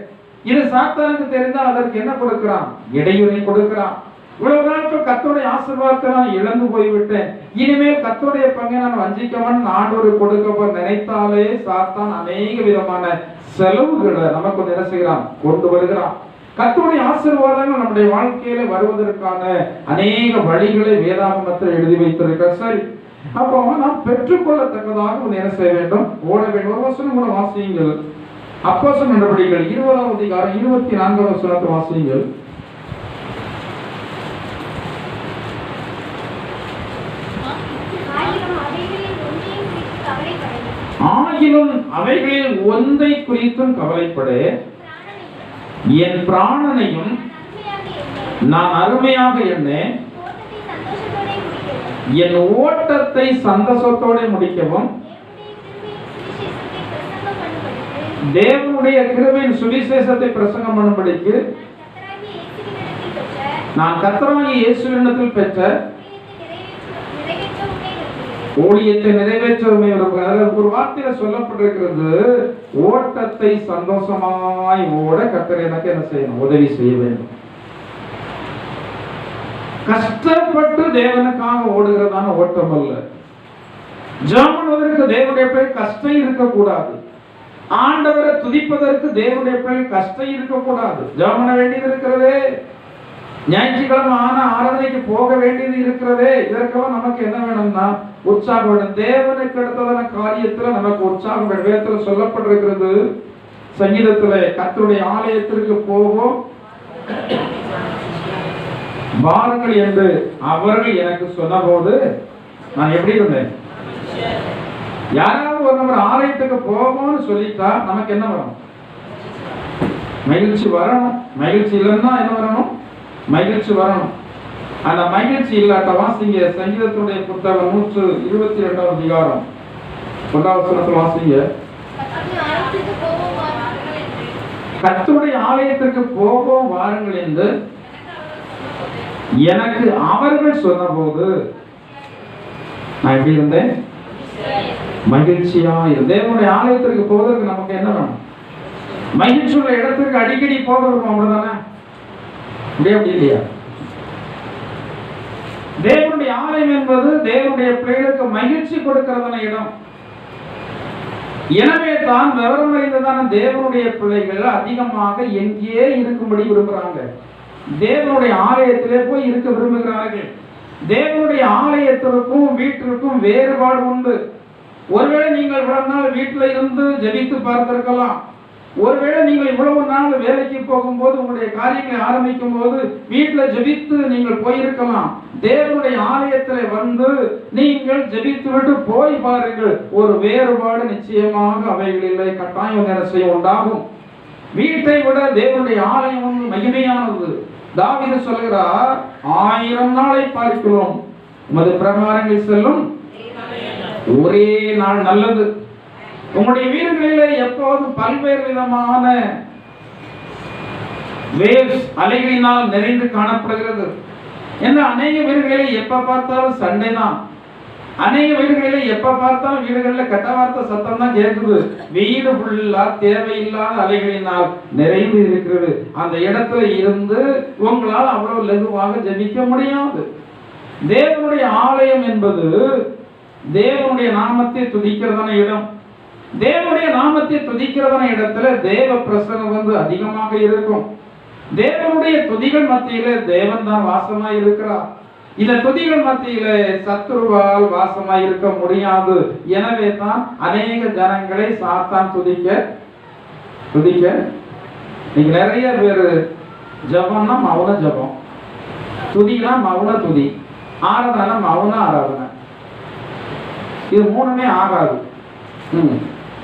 இது சாத்தானுக்கு தெரிந்தால் அதற்கு என்ன கொடுக்கிறான்? இடையூறை கொடுக்கிறான். இவ்வளவு நாட்கள் கர்த்தருடைய ஆசீர்வாதத்தை நான் இழந்து போய்விட்டேன், இனிமேல் கர்த்தருடைய பங்கை நான் வஞ்சிக்கவன் ஆண்டோரு கொடுக்க நினைத்தாலே சாத்தான் அநேக விதமான செலவுகளை நமக்கு என்ன செய்கிறான்? கொண்டு வருகிறான். கர்த்தருடைய ஆசீர்வாதங்கள் நம்முடைய வாழ்க்கையில வருவதற்கான அநேக வழிகளை வேதாகமத்தில் எழுதி வைத்திருக்கிறார். சரி, அப்போ நாம் பெற்றுக்கொள்ளத்தக்கதாக என்ன செய்ய வேண்டும்? ஓட வேண்டும். ஒரு வசனம் கூட வாசியுங்கள். அப்போஸ்தலர் நடவடிக்கைகள் 20ஆம் அதிகாரம் 24ஆம் வசனத்தை வாசியுங்கள். ஆகிலும் அவைகளில் ஒன்றை குறித்தும் கவலைப்படு, என் பிராணனையும் நான் அருமையாக எண்ணேன், என் ஓட்டத்தை சந்தோஷத்தோட முடிக்கவும் தேவனுடைய கிருபையின் சுவிசேஷத்தை பிரசங்கம் பண்ணும்படிக்கு நான் கர்த்தராகிய இயேசுவினிடத்தில் பெற்ற ஊழியத்தை நிறைவேற்றவுமே. ஒரு வார்த்தையில சொல்லப்பட்டிருக்கிறது, ஓட்டத்தை சந்தோஷமாய் ஓட கர்த்தர் எனக்கு என்ன செய்யணும்? உதவி செய்ய வேண்டும். கஷ்டப்பட்டு தேவனுக்காக ஓடுகிறதான ஓட்டம் அல்ல. ஜெபம் தேவனுடைய பிள்ளை கஷ்டம் இருக்கக்கூடாது. ஆண்டவரை துதிப்பதற்கு தேவனுடைய பிள்ளை கஷ்டம் இருக்கக்கூடாது. ஜெபம் பண்ண வேண்டியது இருக்கிறதே, ஞாயிற்றுக்கிழமை ஆனா ஆராதனைக்கு போக வேண்டியது இருக்கிறதே. இதற்கெல்லாம் நமக்கு என்ன வேணும்னா உற்சாகம் வேணும். தேவனுக்கு அடுத்ததான காரியத்துல நமக்கு உற்சாகம் வேணும். வேதத்துல சொல்லப்பட்டிருக்கிறது, சங்கீதத்துல கர்த்தருடைய ஆலயத்திற்கு போவோம் வாருங்கள் என்று அவர்கள் எனக்கு சொன்னபோது நான் எப்படி இருந்தேன்? யாராவது ஒரு நபர் ஆலயத்துக்கு போவோம்னு சொல்லிட்டா நமக்கு என்ன வரும்? மகிழ்ச்சி வரணும். மகிழ்ச்சி இல்லைன்னா என்ன வரணும்? மகிழ்ச்சி வரணும். அந்த மகிழ்ச்சி இல்லாட்ட வாசிங்க சங்கீதத்துடைய புத்தகம் 122ஆம் அதிகாரம் 1ஆம் வசனத்தை வாசிங்க. கர்த்தருடைய ஆலயத்திற்கு போவோம் வாருங்கள் என்று எனக்கு அவர்கள் சொன்னபோது நான் எப்படி இருந்தேன்? மகிழ்ச்சியா இருந்தேன். தேவனுடைய ஆலயத்திற்கு போவதற்கு நமக்கு என்ன வேணும்? மகிழ்ச்சி உள்ள இடத்திற்கு அடிக்கடி போக இருக்கும். அவ்வளவுதானே? அப்படி இல்லையா? தேவனுடைய ஆலயம் என்பது தேவனுடைய பிள்ளைகளுக்கு மகிழ்ச்சி கொடுக்கிறதான இடம். எனவே தான் விவரம் அறிந்ததான தேவனுடைய பிள்ளைகள் அதிகமாக எங்கேயே இருக்கும்படி விரும்புகிறாங்க. தேவனுடைய ஆலயத்திலே போய் இருக்க விரும்புகிறார்கள். தேவனுடைய ஆலயத்திற்கும் வீட்டிற்கும் வேறுபாடு உண்டு. ஒருவேளை நீங்கள் இவ்வளவு நாள் வீட்டில் இருந்து ஜெபித்து பார்த்திருக்கலாம். ஒருவேளை நீங்கள் இவ்வளவு நாள் வேலைக்கு போகும்போது உங்களுடைய காரியங்களை ஆரம்பிக்கும் போது வீட்டில் ஜெபித்து நீங்கள் போயிருக்கலாம். தேவனுடைய ஆலயத்தில் வந்து நீங்கள் ஜெபித்து விட்டு போய் பாருங்கள், ஒரு வேறுபாடு நிச்சயமாக அவைகளிலே கட்டாயம் நிரசை உண்டாகும். வீட்டை விட தேவனுடைய ஆலயம் மகிமையானது. தாவீது சொல்கிறார், 1000 நாளை பார்க்கிறோம் உமது பிரகாரங்கள் செல்லும் ஒரே நாள் நல்லது. உங்களுடைய வீடுகளிலே எப்போதும் பல்வேறு விதமான வேவ்ஸ் அலைகளினால் நிறைந்து காணப்படுகிறது. ஏன்னா அநேக வீடுகளிலே எப்ப பார்த்தாலும் சண்டை தான். அநேக வீடுகளிலே எப்ப பார்த்தாலும் வீடுகளில் கெட்ட வார்த்தை சத்தம் தான் கேட்குது. வீடு ஃபுல்லா தேவையில்லாத அலைகளினால் நிறைந்து இருக்கிறது. அந்த இடத்துல இருந்து உங்களால் அவ்வளவு லகுவாக ஜெபிக்க முடியாது. தேவனுடைய ஆலயம் என்பது தேவனுடைய நாமத்தை துதிக்கிறதான இடம். தேவனுடைய நாமத்தை துதிக்கிறதான இடத்துல தேவ பிரசனம் வந்து அதிகமாக இருக்கும். தேவனுடைய துதிகள் மத்தியில தேவன் தான் வாசமாய் இருக்கிறார். இந்த துதிகள் மத்தியில சத்துருவால் வாசமாய் இருக்க முடியாது. எனவே தான் அநேக ஜனங்களை சாத்தான் துதிக்க நீங்க நிறைய பேர் ஜபம்னா மௌன ஜபம், துதினா மௌன துதி, ஆராதனை மௌன ஆராதனை. இது மூணுமே ஆகாது.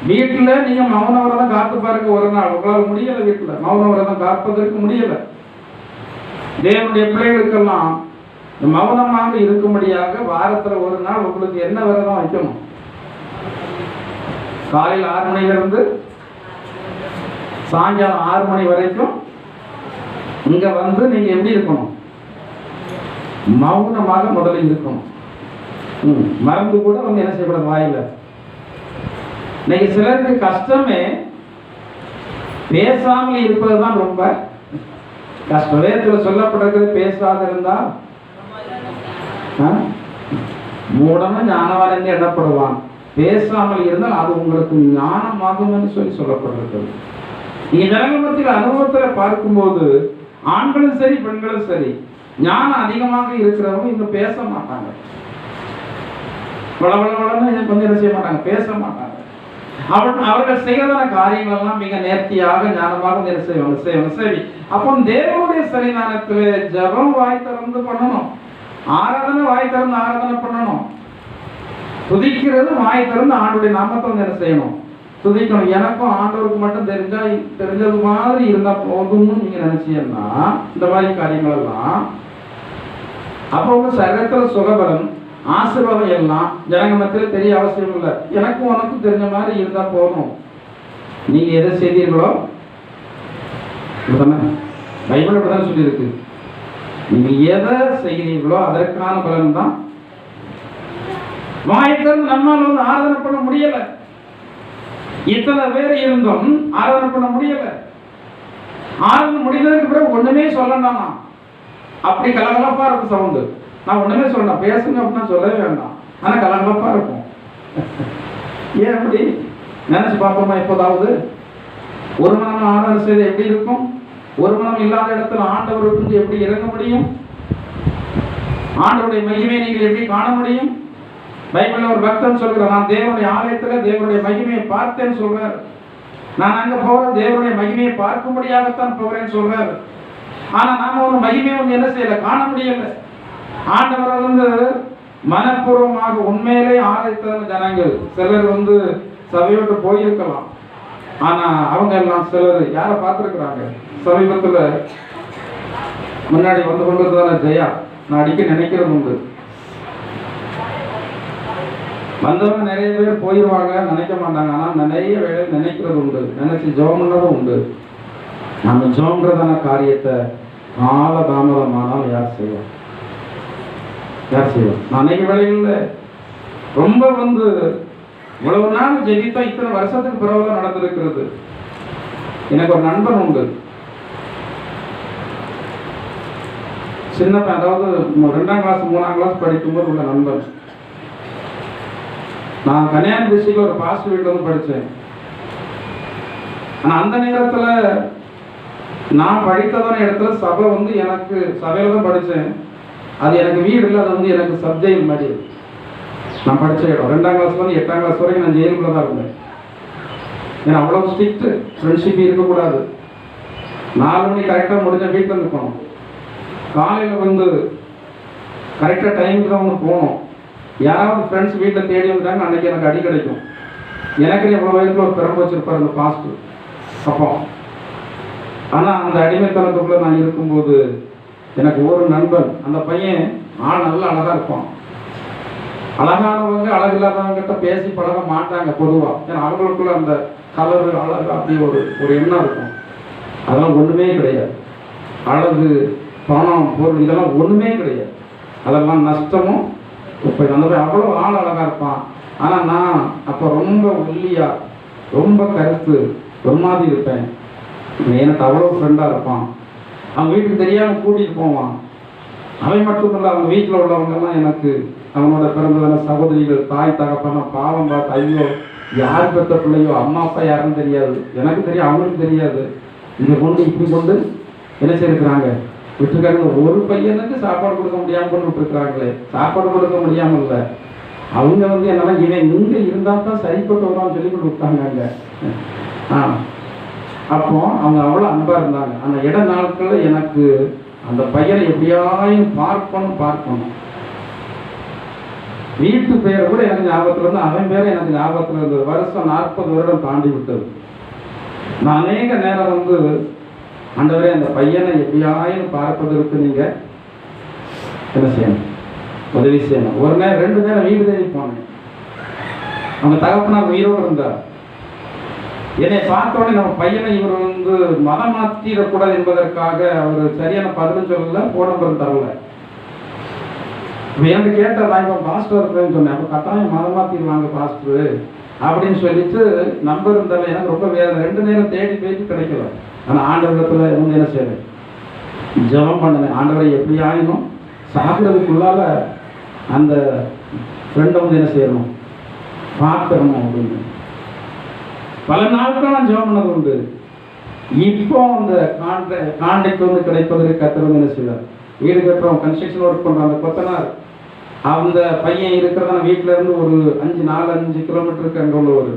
வீட்டுல நீங்க மௌன விரதம் காத்து பாருங்க. ஒரு நாள் உங்களால் முடியல, வீட்டுல மௌன விரதம் காப்பதற்கு முடியல. தேவனுடைய பிள்ளைகளுக்கெல்லாம் மௌனமாக இருக்கும்படியாக வாரத்துல ஒரு நாள் உங்களுக்கு என்ன விரதம் வைக்கணும்? காலையில் 6 மணிலிருந்து சாயங்காலம் 6 மணி வரைக்கும் இங்க வந்து நீங்க எப்படி இருக்கணும்? மௌனமாக முதல்ல இருக்கணும். மறந்து கூட வந்து என்ன செய்யக்கூடாது வாயில. இன்னைக்கு சிலருக்கு கஷ்டமே பேசாமல் இருப்பதுதான் ரொம்ப கஷ்டம். வேதத்துல சொல்லப்படுறது பேசாத இருந்தால் மூடனும் ஞானவான் எண்ணப்படுவான். பேசாமல் இருந்தால் அது உங்களுக்கு ஞானமாகும் என்று சொல்லப்பட்டிருக்கிறது. நீங்க ஜனகமத்தில் அனுபவத்தில் பார்க்கும்போது ஆண்களும் சரி பெண்களும் சரி ஞானம் அதிகமாக இருக்கிறவங்க இங்க பேச மாட்டாங்க. வளவளன்னு கொஞ்சம் என்ன செய்ய மாட்டாங்க, பேச மாட்டாங்க. அவர்கள் செய்யறதான காரியங்கள் எல்லாம் மிக நேர்த்தியாக ஞானமாக செய்வாங்க. சரி, அப்போ தேவனுடைய சன்னிதானத்துல ஜெபம் வாய் திறந்து பண்ணணும், ஆராதனை வாய் திறந்து ஆராதனை பண்ணணும், துதிக்கிறது வாய் திறந்து ஆண்டுடைய நாமத்தை வந்து என்ன செய்யணும், துதிக்கணும். எனக்கும் ஆண்டவருக்கு மட்டும் தெரிஞ்சது மாதிரி இருந்தா போதும்னு நீங்க நினைச்சீங்கன்னா இந்த மாதிரி காரியங்கள் எல்லாம் அப்போ உங்க சரீரத்துல சுகபலம் ஆசீர்வாதம் எல்லாம் ஜனங்கமத்தில் தெரிய அவசியம் இல்லை. எனக்கும் உனக்கும் தெரிஞ்ச மாதிரி இருந்தா போதும். நீங்க எதை செய்தீர்களோ பைபிள் அப்படிதான் சொல்லியிருக்கு. நீங்க எதை செய்கிறீர்களோ அதற்கான பலன் தான். வாய்த்தல் நம்மால் வந்து ஆராதனை பண்ண முடியல. இத்தனை பேர் இருந்தும் ஆராதனை பண்ண முடியல. ஆராதனை முடிந்ததுக்கு பிறகு ஒண்ணுமே சொல்லணும். அப்படி கலகலப்பா இருக்கும் சவுண்டு. நான் ஒண்ணுமே சொல்லணும், பேசுங்க அப்படின்னா சொல்லவே வேண்டாம். ஆனா கலகலப்பா இருக்கும். ஏன் அப்படி நினைச்சு பார்ப்போமா? எப்போதாவது ஒரு மனம் ஆராதனை செய்து எப்படி இருக்கும்? ஒரு மனம் இல்லாத இடத்துல ஆண்டவருக்கு எப்படி இறங்க முடியும்? ஆண்டவருடைய மகிமையை நீங்கள் எப்படி காண முடியும்? பைபிள்ல ஒரு பக்தன் சொல்கிறார், நான் தேவனுடைய ஆலயத்துல தேவனுடைய மகிமையை பார்த்தேன்னு சொல்றார். நான் அங்க போற தேவனுடைய மகிமையை பார்க்கும்படியாகத்தான் போகிறேன்னு சொல்றாரு. ஆனா நாம ஒரு மகிமையை வந்து என்ன செய்யல, காண முடியல. ஆண்டவர் வந்து மனப்பூர்வமாக உண்மையிலே ஆராய்த்தான ஜனங்கள் சிலர் வந்து சபையோட்டு போயிருக்கலாம். ஆனா அவங்க எல்லாம் சிலர் யாரை பார்த்திருக்கிறாங்க? சமீபத்துல முன்னாடி வந்து கொண்டிருந்தான ஜெயா, நான் அடிக்க நினைக்கிறது உண்டு. வந்தவங்க நிறைய பேர் போயிடுவாங்க, நினைக்க மாட்டாங்க. ஆனா நிறைய வேலை நினைக்கிறது உண்டு, நினைச்சு ஜோம்ன்றதும் உண்டு. நம்ம ஜோம்ன்றதான காரியத்தை கால தாமதமானால் யார் செய்வோம்? யார் செய்வோம்? நான் அன்னைக்கு வேலைகளில் ரொம்ப வந்து இவ்வளவு நாள் ஜெபித்தா இத்தனை வருஷத்துக்கு பிறகு நடந்திருக்கிறது. எனக்கு ஒரு நண்பன் உண்டு, சின்ன அதாவது 2ஆம் கிளாஸ் 3ஆம் கிளாஸ் படிக்கும்போது உள்ள நண்பன். நான் கன்னியாகுமரி டிஸ்ட்ரிக்ட்ல ஒரு பாஸ்டர் வீட்டில் வந்து படித்தேன். ஆனால் அந்த நேரத்தில் நான் படித்ததான இடத்துல சபை வந்து எனக்கு சபையில் தான் படித்தேன். அது எனக்கு வீடு இல்லை, அது வந்து எனக்கு சப்ஜெக்ட் மாதிரி. நான் படித்த இடம் 2ஆம் கிளாஸ் வந்து 8ஆம் கிளாஸ் வரைக்கும் நான் ஜெயிலுக்குள்ள தான் இருந்தேன். ஏன்னா அவ்வளோ ஸ்ட்ரிக்ட், ஃப்ரெண்ட்ஷிப் இருக்கக்கூடாது. 4 மணி கரெக்டாக முடிஞ்ச வீட்டில் இருக்கணும். காலையில் வந்து கரெக்டாக டைமுக்கு தான் வந்து போகணும். யாராவது ஃப்ரெண்ட்ஸ் வீட்டில் தேடி வந்துட்டாங்க, அன்றைக்கி எனக்கு அடி கிடைக்கும். எனக்கு எவ்வளோ வயதுல ஒரு பிறப்பு வச்சிருப்பார் அந்த பாஸ்டர் அப்போ. ஆனால் அந்த அடிமைத்தனத்துக்குள்ளே நான் இருக்கும்போது எனக்கு ஒரு நண்பன், அந்த பையன் ஆள் நல்லா அழகாக இருப்பான். அழகானவங்க அழகு இல்லாதவங்கிட்ட பேசி பழக மாட்டாங்க பொதுவாக. ஏன்னா அவங்களுக்குள்ள அந்த கலரு அழகு அப்படி ஒரு எண்ணம் இருக்கும். அதெல்லாம் ஒன்றுமே கிடையாது. அழகு, பணம், பொருள் இதெல்லாம் ஒன்றுமே கிடையாது. அதெல்லாம் நஷ்டமும். இப்போ அந்த மாதிரி அவ்வளோ ஆள் அழகாக இருப்பான். ஆனால் நான் அப்போ ரொம்ப ஒல்லியாக, ரொம்ப கருத்து, ஒரு மாதிரி இருப்பேன். எனக்கு அவ்வளோ ஃப்ரெண்டாக இருப்பான். அவன் வீட்டுக்கு தெரியாமல் கூட்டிகிட்டு போவான். அவன் மட்டும் இல்லை, அவங்க வீட்டில் உள்ளவங்கெல்லாம் எனக்கு அவனோட பிறந்ததான சகோதரிகள், தாய் தகப்பன பாவம் பார்த்து, ஐயோ யார் பெற்ற பிள்ளையோ, அம்மா அப்பா யாருன்னு தெரியாது, எனக்கு தெரியும், அவனுக்கு தெரியாது. இதை கொண்டு இப்படி கொண்டு என்ன செய்யிருக்கிறாங்க, விட்டுருக்காங்க. ஒரு பையனுக்கு சாப்பாடு கொடுக்க முடியாமல் கொண்டு விட்டுருக்குறாங்களே. சாப்பாடு கொடுக்க முடியாமல் இல்லை, அவங்க வந்து என்னன்னா இவன் இங்கே இருந்தால் தான் சரிப்பட்டு வரான்னு சொல்லி கொண்டு விட்டாங்க அங்கே. அப்போ அவங்க அவ்வளோ அன்பாக இருந்தாங்க. அந்த இட நாட்களில் எனக்கு அந்த பையனை எப்படியாயும் பார்க்கணும். வீட்டு பேரை கூட எனக்கு ஞாபகத்தில் இருந்து, அவன் பேரை எனக்கு ஞாபகத்தில் இருந்தது. வருஷம் 40 வருடம் தாண்டி விட்டது. நான் அநேக நேரம் வந்து ஆண்டவரே அந்த பையனை எப்படியாயும் பார்ப்பதற்கு நீங்க என்ன செய்யணும், உதவி செய்யணும். ஒரு நேரம் 2 நேரம் வீடு தேடி போனேன். அவங்க தகப்பனார் உயிரோடு இருந்தார். என்னை பார்த்தோடனே நம்ம பையனை இவர் வந்து மதம் மாற்றிடக்கூடாது என்பதற்காக அவர் சரியான பதிலும் சொல்லல, போன் நம்பர் தரல. எனக்கு கேட்டால் நான் இப்போ பாஸ்டர் இருக்கிறேன்னு சொன்னேன். அப்போ கட்டாயம் மதம் மாற்றிடுவாங்க பாஸ்டர் அப்படின்னு சொல்லிட்டு நம்பர் இருந்தாலும் எனக்கு ரொம்ப வேறு 2 நேரம் தேடி போயிட்டு கிடைக்கல. ஆனால் ஆண்டவரத்தில் வந்து என்ன செய்யறேன், ஜெபம் பண்ணினேன். ஆண்டவரை எப்படி ஆயினும் சாப்பிட்றதுக்குள்ளால அந்த ஃப்ரெண்டை வந்து என்ன செய்யணும், பார்க்கணும் அப்படின்னு பல நாட்கள் நான் ஜெபம் பண்ணது உண்டு. இப்போ அந்த கான்டாக்ட் வந்து கிடைப்பதற்கு கத்தர் என்ன செய்வார், வீடு கட்டுறோம், கன்ஸ்ட்ரக்ஷன் ஒர்க் பண்ணுறோம். அந்த கொத்தனார் அந்த பையன் இருக்கிறதான வீட்டில் இருந்து ஒரு 4-5 கிலோமீட்டருக்கு அங்கே உள்ள ஒரு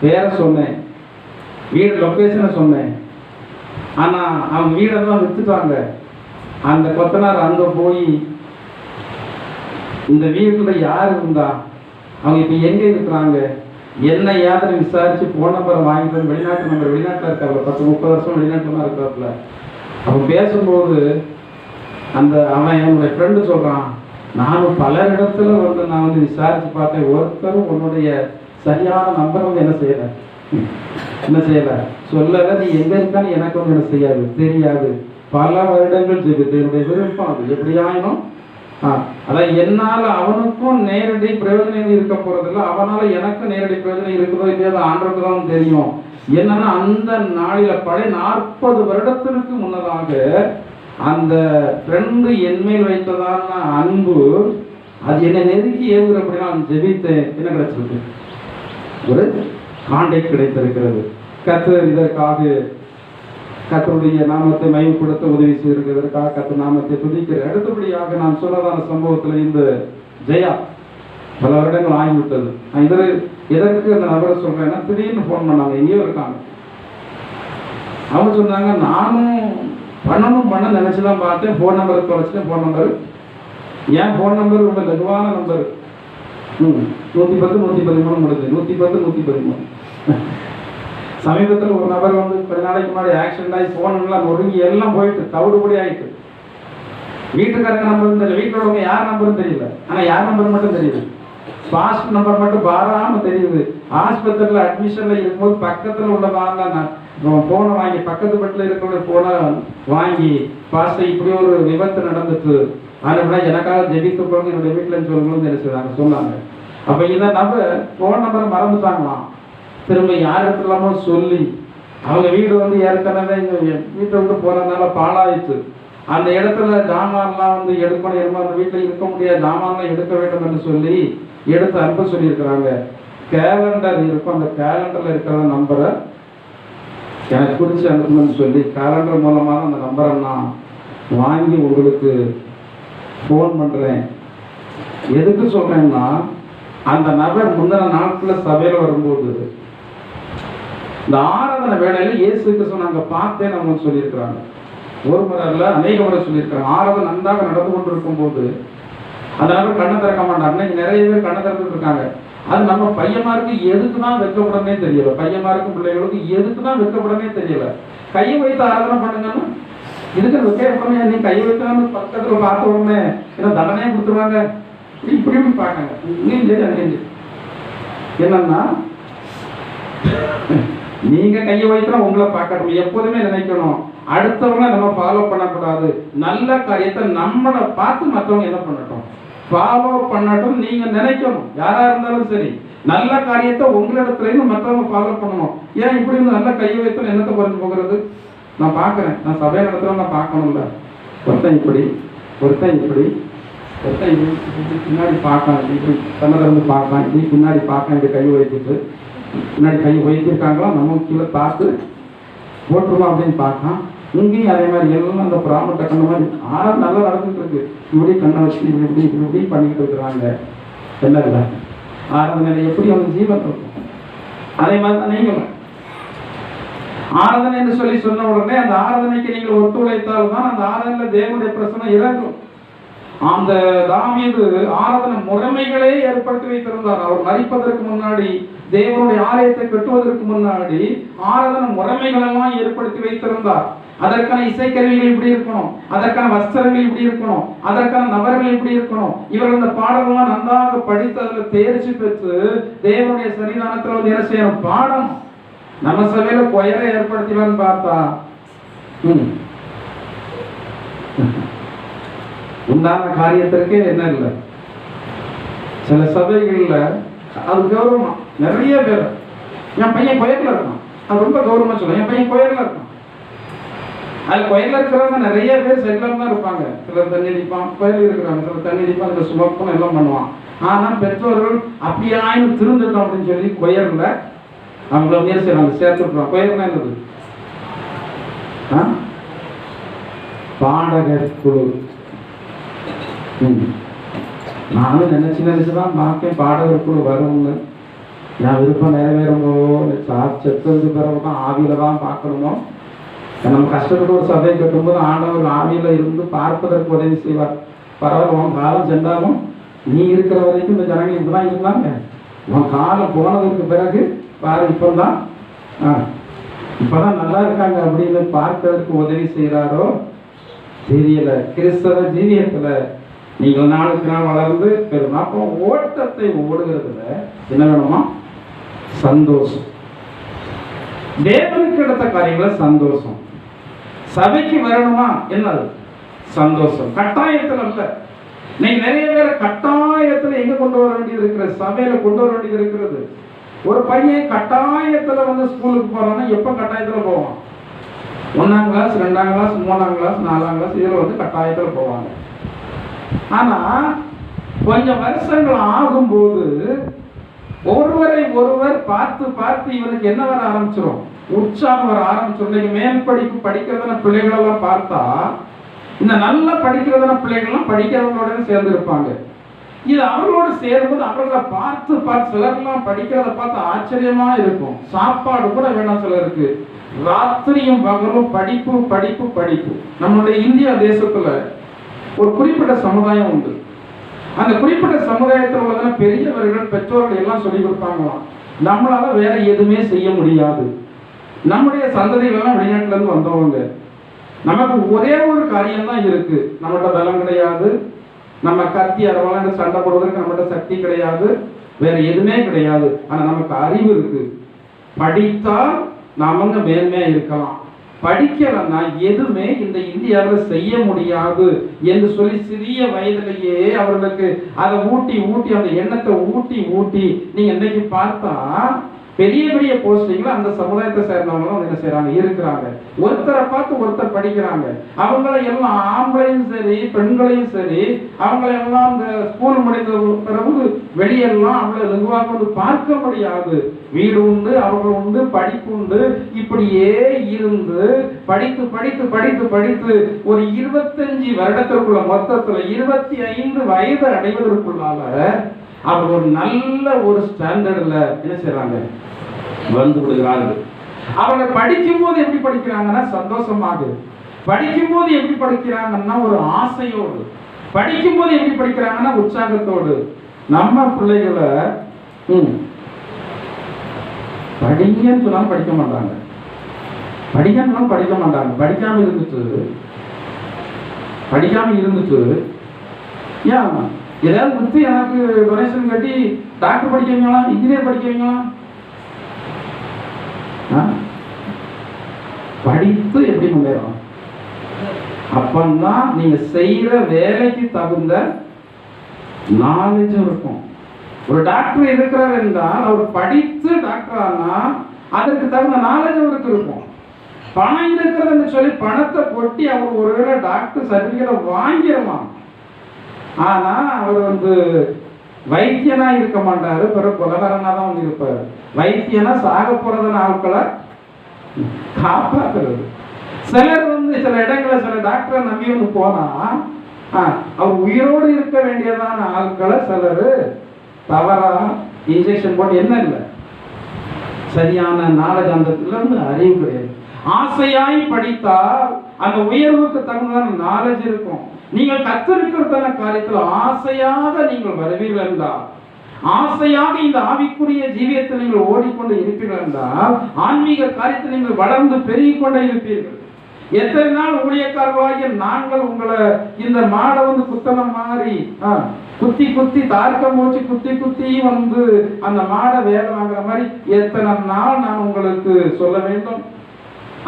பேரை சொன்னேன், வீடு லொக்கேஷனை சொன்னேன். ஆனால் அவங்க வீடெல்லாம் விற்றுட்டாங்க. அந்த கொத்தனார் அங்கே போய் இந்த வீட்டில் யார் இருந்தா, அவங்க இப்போ எங்கே இருக்கிறாங்க, என்ன யாத்திரை விசாரித்து ஃபோன் நம்பரை வாங்கிட்டு வெளிநாட்டு நம்பர், வெளிநாட்டில் இருக்காப்புல, 10-30 வருஷம் வெளிநாட்டில் தான் இருக்காப்புல. அப்போ பேசும்போது அந்த அவன் என்னுடைய ஃப்ரெண்டு சொல்கிறான், நானும் பல இடத்துல வந்து நான் வந்து விசாரித்து பார்த்தேன், ஒருத்தரும் உன்னுடைய சரியான நம்பரை வந்து என்ன செய்யலை சொல்லலை. நீ எங்கே இருக்கான்னு எனக்கு வந்து என்ன செய்யாது, தெரியாது. பல வருடங்கள் ஜெபித்து என்னுடைய விருப்பம் அது எப்படியாயினும் அதான் என்னால் அவனுக்கும் நேரடி பிரயோஜனம் இருக்க போறதில்லை, அவனால் எனக்கும் நேரடி பிரயோஜனம் இருக்குதோ இல்லையா ஆண்டவருக்கு தான் தெரியும். என்னன்னா அந்த நாளில் பழைய 40 வருடத்திற்கு முன்னதாக அந்த ஃப்ரெண்டு என்மேல் வைத்ததான அன்பு அது என்னை நெருக்கி ஏவுகிற அப்படின்னா நான் ஜெபித்தேன். என்ன கிடைச்சிருக்கு, ஒரு கான்டாக்ட் கிடைத்திருக்கிறது. கர்த்தர் இதற்காக கர்த்தருடைய நாமத்தை மகிமைப்படுத்த உதவி செய்திருக்கிறதற்காக கர்த்தர் நாமத்தை துதிக்கிறேன். அடுத்தபடியாக நான் சொன்னதான சம்பவத்தில் இந்த ஜெயா பல வருடங்கள் ஆகிவிட்டது. நான் எதற்கு அந்த நபரை சொல்றேன்னா, திடீர்னு ஃபோன் பண்ணாங்க, எங்கேயோ இருக்காங்க. அவங்க சொன்னாங்க, நானும் பண்ண நினைச்சுதான் பார்த்தேன், ஃபோன் நம்பர் தொலைச்சிட்டேன். ஃபோன் நம்பர் ஏன் ஃபோன் நம்பர் ரொம்ப லகுவான நம்பர், 110 113 முடிஞ்சு 110 113. சமீபத்தில் ஒரு நபர் வந்து கொஞ்ச நாளைக்கு முன்னாடி ஆக்சிடென்ட் ஆகி ஃபோன்லாம் நொறுங்கி எல்லாம் போயிட்டு தவிடுபடி ஆயிட்டு. வீட்டுக்காரங்க நம்பரும் தெரியல, வீட்டில் உள்ளவங்க யார் நம்பரும் தெரியல, ஆனால் யார் நம்பர் மட்டும் தெரியுது, பாஸ்ட் நம்பர் மட்டும் பாராமல் தெரியுது. ஆஸ்பத்திரியில் அட்மிஷனில் இருக்கும்போது பக்கத்தில் உள்ளதான ஃபோனை வாங்கி, பக்கத்து பெட்டில் இருக்கிற ஃபோனை வாங்கி, பாஸ்ட் இப்படி ஒரு விபத்து நடந்துட்டு ஆனால் எனக்காக ஜெபித்து போங்க என்னுடைய வீட்டில் சொல்லுங்களும் தெரிஞ்சுதாங்க சொன்னாங்க. அப்போ இந்த நம்பர் ஃபோன் நம்பரை மறந்துட்டாங்களாம். திரும்ப யார் இடத்துலாமோ சொல்லி அவங்க வீடு வந்து ஏற்கனவே வீட்டை விட்டு போனதுனால பாழாயிட்டு, அந்த இடத்துல ஜாமான்லாம் வந்து எடுக்கணும், அந்த வீட்டில் இருக்க முடியாது, ஜாமான்லாம் எடுக்க வேண்டும் என்று சொல்லி எடுத்து அனுப்ப சொல்லியிருக்கிறாங்க. கேலண்டர் இருக்கும், அந்த கேலண்டரில் இருக்கிற நம்பரை எனக்கு குறித்து அனுப்பணும்னு சொல்லி கேலண்டர் மூலமாக அந்த நம்பரை நான் வாங்கி உங்களுக்கு ஃபோன் பண்ணுறேன். எதுக்கு சொல்கிறேன்னா, அந்த நபர் முந்தின நாட்களில் சபையில் வரும்போது இந்த ஆராதனை வேலையில் இயேசு கிறிஸ்து நாங்கள் பார்த்தேன் அவங்க சொல்லியிருக்கிறாங்க. ஒரு முறை இல்லை, அநேக முறை சொல்லியிருக்கிறாங்க. ஆராதனை நன்றாக நடந்து கொண்டு இருக்கும்போது அந்த நபர் கண்ணை திறக்க மாட்டாங்க. இன்னைக்கு நிறைய பேர் கண்ணை திறந்துட்டு இருக்காங்க. அது நம்ம பையன்மாருக்கு எதுக்கு தான் வெட்கப்படனே தெரியல. பையன்மாருக்கும் பிள்ளைகளுக்கு எதுக்கு தான் வெட்கப்படனே தெரியல. கையை வைத்து ஆராதனை பண்ணுங்கன்னு இதுக்கு வெட்கப்படனே, நீ கையை வைக்கணும்னு பக்கத்தில் பார்த்த உடனே ஏன்னா தண்டனையே கொடுத்துருவாங்க. இப்படி பார்க்காங்க. இங்கேயும் சரி அங்கேயும் சரி. என்னன்னா, நீங்க கையை வைக்கணும், உங்களை பார்க்கணும். எப்போதுமே நினைக்கணும், அடுத்தவங்க நம்ம ஃபாலோ பண்ணக்கூடாது. நல்ல காரியத்தை நம்மளை பார்த்து மற்றவங்க என்ன பண்ணட்டும், ஃபாலோ பண்ணட்டும் நீங்க நினைக்கணும். யாரா இருந்தாலும் சரி, நல்ல காரியத்தை உங்களிடத்துல இருந்து மற்றவங்க ஃபாலோ பண்ணணும். ஏன் இப்படி இருந்து நல்ல கையை வைத்து என்னத்தை குறைஞ்சு போகிறது? நான் பார்க்குறேன், நான் சபை நடத்துறேன், நான் பார்க்கணும்ல. ஒருத்தன் இப்படி, ஒருத்தன் இப்படி, ஒருத்தன் இப்படி பின்னாடி பார்க்கான், இப்படி கண்ணதிறந்து பார்க்கான், இப்படி பின்னாடி பார்க்கான், இப்படி கை வைத்துட்டு பின்னாடி கை வைத்திருக்காங்களா நம்ம கீழே பார்த்து போட்டுருவோம் அப்படின்னு பார்க்கான். இங்கேயும் அதே மாதிரி எல்லாம் அந்த பிராமட்ட கண்ண மாதிரி ஆறாவது நல்லா நடந்துட்டு இருக்கு. இப்படி கண்ணை வச்சு இப்படி இப்படி இப்படி இப்படி பண்ணிக்கிட்டு இருக்கிறாங்க. என்ன இல்லை ஆராதனை எப்படி அவங்க ஜீவன் இருக்கும். அதே மாதிரி தான் நீங்களும் ஆராதனை என்று சொல்லி சொன்ன உடனே அந்த ஆராதனைக்கு நீங்கள் ஒத்துழைத்தால் தான் அந்த ஆராதனையில் தேவனுடைய பிரசனம் இறங்கும். அந்த தாவீது ஆராதனை முறைமைகளே ஏற்படுத்தி வைத்திருந்தார். அவர் மரிப்பதற்கு முன்னாடி, தேவனுடைய ஆலயத்தை கட்டுவதற்கு முன்னாடி ஆராதனை முறைமைகள் எல்லாம் ஏற்படுத்தி வைத்திருந்தார். அதற்கான இசைக்கருவிகள் இப்படி இருக்கணும், அதற்கான வஸ்திரங்கள் இப்படி இருக்கணும், அதற்கான நபர்கள் இப்படி இருக்கணும். இவர்கள் இந்த பாடல்கள்லாம் நன்றாக படித்து அதில் தேர்ச்சி பெற்று தேவனுடைய சன்னிதானத்தில் வந்து என்ன செய்யணும், பாடம். நம்ம சபையில கொயரை ஏற்படுத்திவான்னு பார்த்தா உண்டான காரியத்திற்கே என்ன இல்லை. சில சபைகள்ல அது கௌரவமா நிறைய பேர், என் பையன் கொயர்ல இருக்கான், அது ரொம்ப கௌரவமா சொல்லுவேன், என் பையன் கொயர்ல இருக்கான். அது கொயர்ல இருக்கிறவங்க நிறைய பேர் செட்டில் தான் இருப்பாங்க. சிலர் தண்ணி அடிப்பான், கொயர்ல இருக்கிறாங்க, சிலர் தண்ணி அடிப்பான், இந்த சுமப்பம் எல்லாம் பண்ணுவான். ஆனா பெற்றோர்கள் அப்படியாயும் திருந்துட்டோம் அப்படின்னு சொல்லி கொயர்ல அவங்கள முயற்சி செய்யறாங்க, சேர்த்து விட்டுருவாங்க. கொயர்னா என்னது? பாடகர் குழு. நானும் நினைச்சுதான் பார்க்கேன் பாடகர் குழு வரும்னு. என் விருப்பம் நிறைவேறுமோ, செத்ததுக்கு பிறகுதான் ஆவியில தான் பார்க்கணுமோ. நம்ம கஷ்டப்பட்டு ஒரு சபை கட்டும்போது ஆண்டவர் ஆவியில இருந்து பார்ப்பதற்கு உதவி செய்வார். பரவாயில்ல, உன் காலம் சென்றாலும் நீ இருக்கிற வரைக்கும் இந்த ஜனங்கள் இப்பதான் இருந்தாங்க. உன் காலம் போனதுக்கு பிறகு பாரு, இப்பதான் நல்லா இருக்காங்க அப்படின்னு பார்ப்பதற்கு உதவி செய்யறாரோ தெரியல. கிறிஸ்தவ ஜீவியத்துல நீங்கள் நாளுக்கு நாள் வளர்ந்து பெறும். அப்போ ஓட்டத்தை ஓடுகிறதுல என்ன வேணுமா? சந்தோஷம். தேவனுக்கு எடுத்த காரியங்கள சந்தோஷம். சபைக்கு வரணுமா? என்னது? சந்தோஷம். கட்டாயத்தில் அல்ல. நீங்க நிறைய பேர் கட்டாயத்துல எங்க கொண்டு வர வேண்டியது இருக்கிறது, சபையில கொண்டு வர வேண்டியது இருக்கிறது. ஒரு பையன் கட்டாயத்துல வந்து ஸ்கூலுக்கு போறான்னா எப்ப கட்டாயத்துல போவான்? 1ஆம் கிளாஸ், 2ஆம் கிளாஸ், 3ஆம் கிளாஸ், 4ஆம் கிளாஸ் இதுல வந்து கட்டாயத்துல போவாங்க. ஆனா கொஞ்சம் வருஷங்கள் ஆகும்போது ஒருவரை ஒருவர் பார்த்து பார்த்து இவனுக்கு என்ன வர ஆரம்பிச்சிடும், உற்சாகம் வர ஆரம்பிச்சிடும். மேல் படிப்பு படிக்கிறதான பிள்ளைகளெல்லாம் பார்த்தா இந்த நல்லா படிக்கிறதான பிள்ளைகள்லாம் படிக்கிறவங்களோட சேர்ந்து இருப்பாங்க. இது அவர்களோடு சேரும்போது அவர்களை பார்த்து பார்த்து சிலர்லாம் படிக்கிறத பார்த்து ஆச்சரியமா இருக்கும். சாப்பாடு கூட வேணாம் சிலருக்கு, ராத்திரியும் பகலும் படிப்பு படிப்பு படிப்பு. நம்மளுடைய இந்தியா தேசத்துல ஒரு குறிப்பிட்ட சமுதாயம் உண்டு. அந்த குறிப்பிட்ட சமுதாயத்தில் உள்ளதான பெரியவர்கள் பெற்றோர்கள் எல்லாம் சொல்லி கொடுப்பாங்களாம், நம்மளால வேற எதுவுமே செய்ய முடியாது, நம்முடைய சந்ததிகள் எல்லாம் வெளிநாட்டுல இருந்து வந்தவங்க, நமக்கு ஒரே ஒரு காரியம் தான் இருக்கு, நம்மகிட்ட பலம் கிடையாது, நம்ம கத்தி அரவான சண்டை போடுவதற்கு நம்மகிட்ட சக்தி கிடையாது, வேற எதுவுமே கிடையாது. ஆனா நமக்கு அறிவு இருக்கு, படித்தால் நாமங்க மேன்மையா இருக்கலாம், படிக்கலன்னா எதுவுமே இந்த இந்தியாவில் செய்ய முடியாது என்று சொல்லி சிறிய வயதிலேயே அவர்களுக்கு அதை ஊட்டி ஊட்டி அந்த எண்ணத்தை ஊட்டி ஊட்டி நீங்க இன்னைக்கு பார்த்தா பெரிய பெரிய போஸ்டிங்ல அந்த சமுதாயத்தை சேர்ந்தவங்களும் என்ன செய்யறாங்க, இருக்கிறாங்க. ஒருத்தரை பார்த்து ஒருத்தர் படிக்கிறாங்க. அவங்களை எல்லாம் ஆம்பளையும் சரி பெண்களையும் சரி அவங்களை எல்லாம் இந்த ஸ்கூல் முடிந்த பிறகு வெளியெல்லாம் அவங்களை லகுவாக வந்து பார்க்க முடியாது. வீடு உண்டு, அவர்கள் உண்டு, படிப்பு உண்டு, இப்படியே இருந்து படித்து படித்து படித்து படித்து ஒரு 25 வருடத்திற்குள்ள மொத்தத்துல 25 வயது அடைவதற்குள்ளால அவர் ஒரு நல்ல ஒரு ஸ்டாண்டர்ட்ல என்ன செய்யறாங்க, வந்து விடுகிறார்கள். அவங்க படிக்கும் போது எப்படி படிக்கிறாங்கன்னா சந்தோஷமாக, படிக்கும் போது எப்படி படிக்கிறாங்கன்னா ஒரு ஆசையோடு, படிக்கும் போது எப்படி படிக்கிறாங்கன்னா உற்சாகத்தோடு. நம்ம பிள்ளைகளை படிங்கன்னு சொன்னாலும் படிக்க மாட்டாங்க, படிக்கணும் படிக்க மாட்டாங்க. படிக்காம இருந்துட்டு ஏன் ஏதாவது கொடுத்து எனக்கு டொனேஷன் கட்டி டாக்டர் படிக்க வைங்களா, இன்ஜினியர் படிக்க வைங்களா? படித்து எப்படி முன்னேறும்? அப்பந்தான் நீங்க செய்யற வேலைக்கு தகுந்த நாலேஜும் இருக்கும். ஒரு டாக்டர் இருக்கிறார் என்றால் அவர் படித்து டாக்டர் ஆனா அதற்கு தகுந்த நாலேஜ் அவருக்கு இருக்கும். பணம் இருக்கிறதுன்னு சொல்லி பணத்தை கொட்டி அவர் ஒருவேளை டாக்டர் சர்டிபிகேட் வாங்கிடலாம், ஆனா அவர் வந்து வைத்தியனா இருக்க மாட்டாரு, பிறகு கொலகாரனா தான் வந்து இருப்பாரு. வைத்தியனா சாக போறதுன்னு ஆட்களை காப்பாத்துறது. சிலர் வந்து சில இடங்களில் சில டாக்டரை நம்பி வந்து போனா அவர் உயிரோடு இருக்க வேண்டியதான ஆட்களை சிலர் தவறா இன்ஜெக்ஷன் போட்டு என்ன இல்லை, சரியான நாலேஜ் அந்த இருந்து அறிவு கிடையாது. ஆசையாய் படித்தா அந்த உயர்வுக்கு தகுந்த நாலேஜ் இருக்கும். நீங்கள் கத்திருக்கிறதான காரியத்தில் ஆசையாக நீங்கள் வருவீர்கள் என்றால், ஆசையாக இந்த ஆவிக்குரிய ஜீவியத்தில் நீங்கள் ஓடிக்கொண்டு இருப்பீர்கள் என்றால் ஆன்மீக காரியத்தில் நீங்கள் வளர்ந்து பெருகிக் கொண்டே இருப்பீர்கள். எத்தனை நாள் ஊழியக்காரர்களாகிய நாங்கள் உங்களை இந்த மாடை வந்து குத்தனம் மாறி குத்தி குத்தி தார்க்கம் போச்சு குத்தி குத்தி வந்து அந்த மாடை வேலை வாங்குற மாதிரி எத்தனை நாள் நான் உங்களுக்கு சொல்ல வேண்டும்?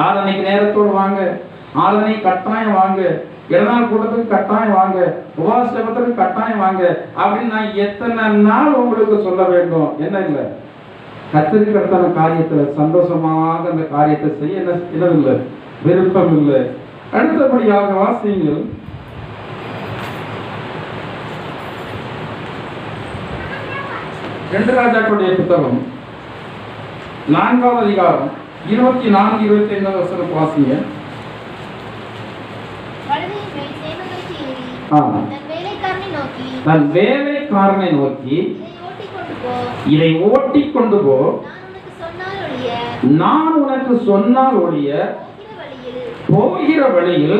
ஆராதனைக்கு நேரத்தோடு வாங்க, ஆராதனை கட்டாயம் வாங்க, இடநாள் கூட்டத்துக்கு கட்டாயம் வாங்க, உபவாசத்துக்கு கட்டாயம் வாங்க அப்படின்னு நான் எத்தனை நாள் உங்களுக்கு சொல்ல வேண்டும்? என்ன இல்லை, கத்திரிக்கிறதான காரியத்துல சந்தோஷமாக அந்த காரியத்தை செய்ய என்ன இல்லை, விருப்பம் இல்லை. அடுத்தபடியாக வாசியுங்கள் 2 ராஜாக்களுடைய புத்தகம் 4ஆம் அதிகாரம் 24-25 வசனம் வாசிங்க. தன் வேலைக்காரனை நோக்கி இதை ஓட்டி கொண்டு போ, நான் உனக்கு சொன்னால் ஒழிய போகிற வழியில்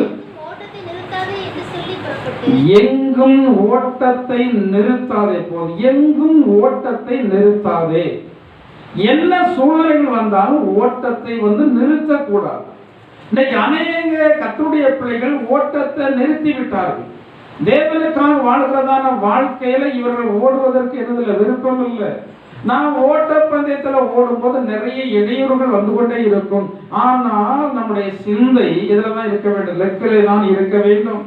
எங்கும் ஓட்டத்தை நிறுத்தாதே. போல் எங்கும் ஓட்டத்தை நிறுத்தாதே. என்ன சூழ்நிலைகள் வந்தாலும் ஓட்டத்தை வந்து நிறுத்தக்கூடாது. இன்னைக்கு அநேக கர்த்தருடைய பிள்ளைகள் ஓட்டத்தை நிறுத்தி விட்டார்கள். தேவனுக்காக வாழ்கிறதான வாழ்க்கையில இவர்கள் ஓடுவதற்கு என்னதில்லை, விருப்பம் இல்லை. நான் ஓட்ட பந்தயத்துல ஓடும்போது நிறைய இடையூறுகள் வந்து கொண்டே இருக்கும். ஆனால் நம்முடைய சிந்தை இதுலதான் இருக்க வேண்டும், லெக்கிலே தான் இருக்க வேண்டும்,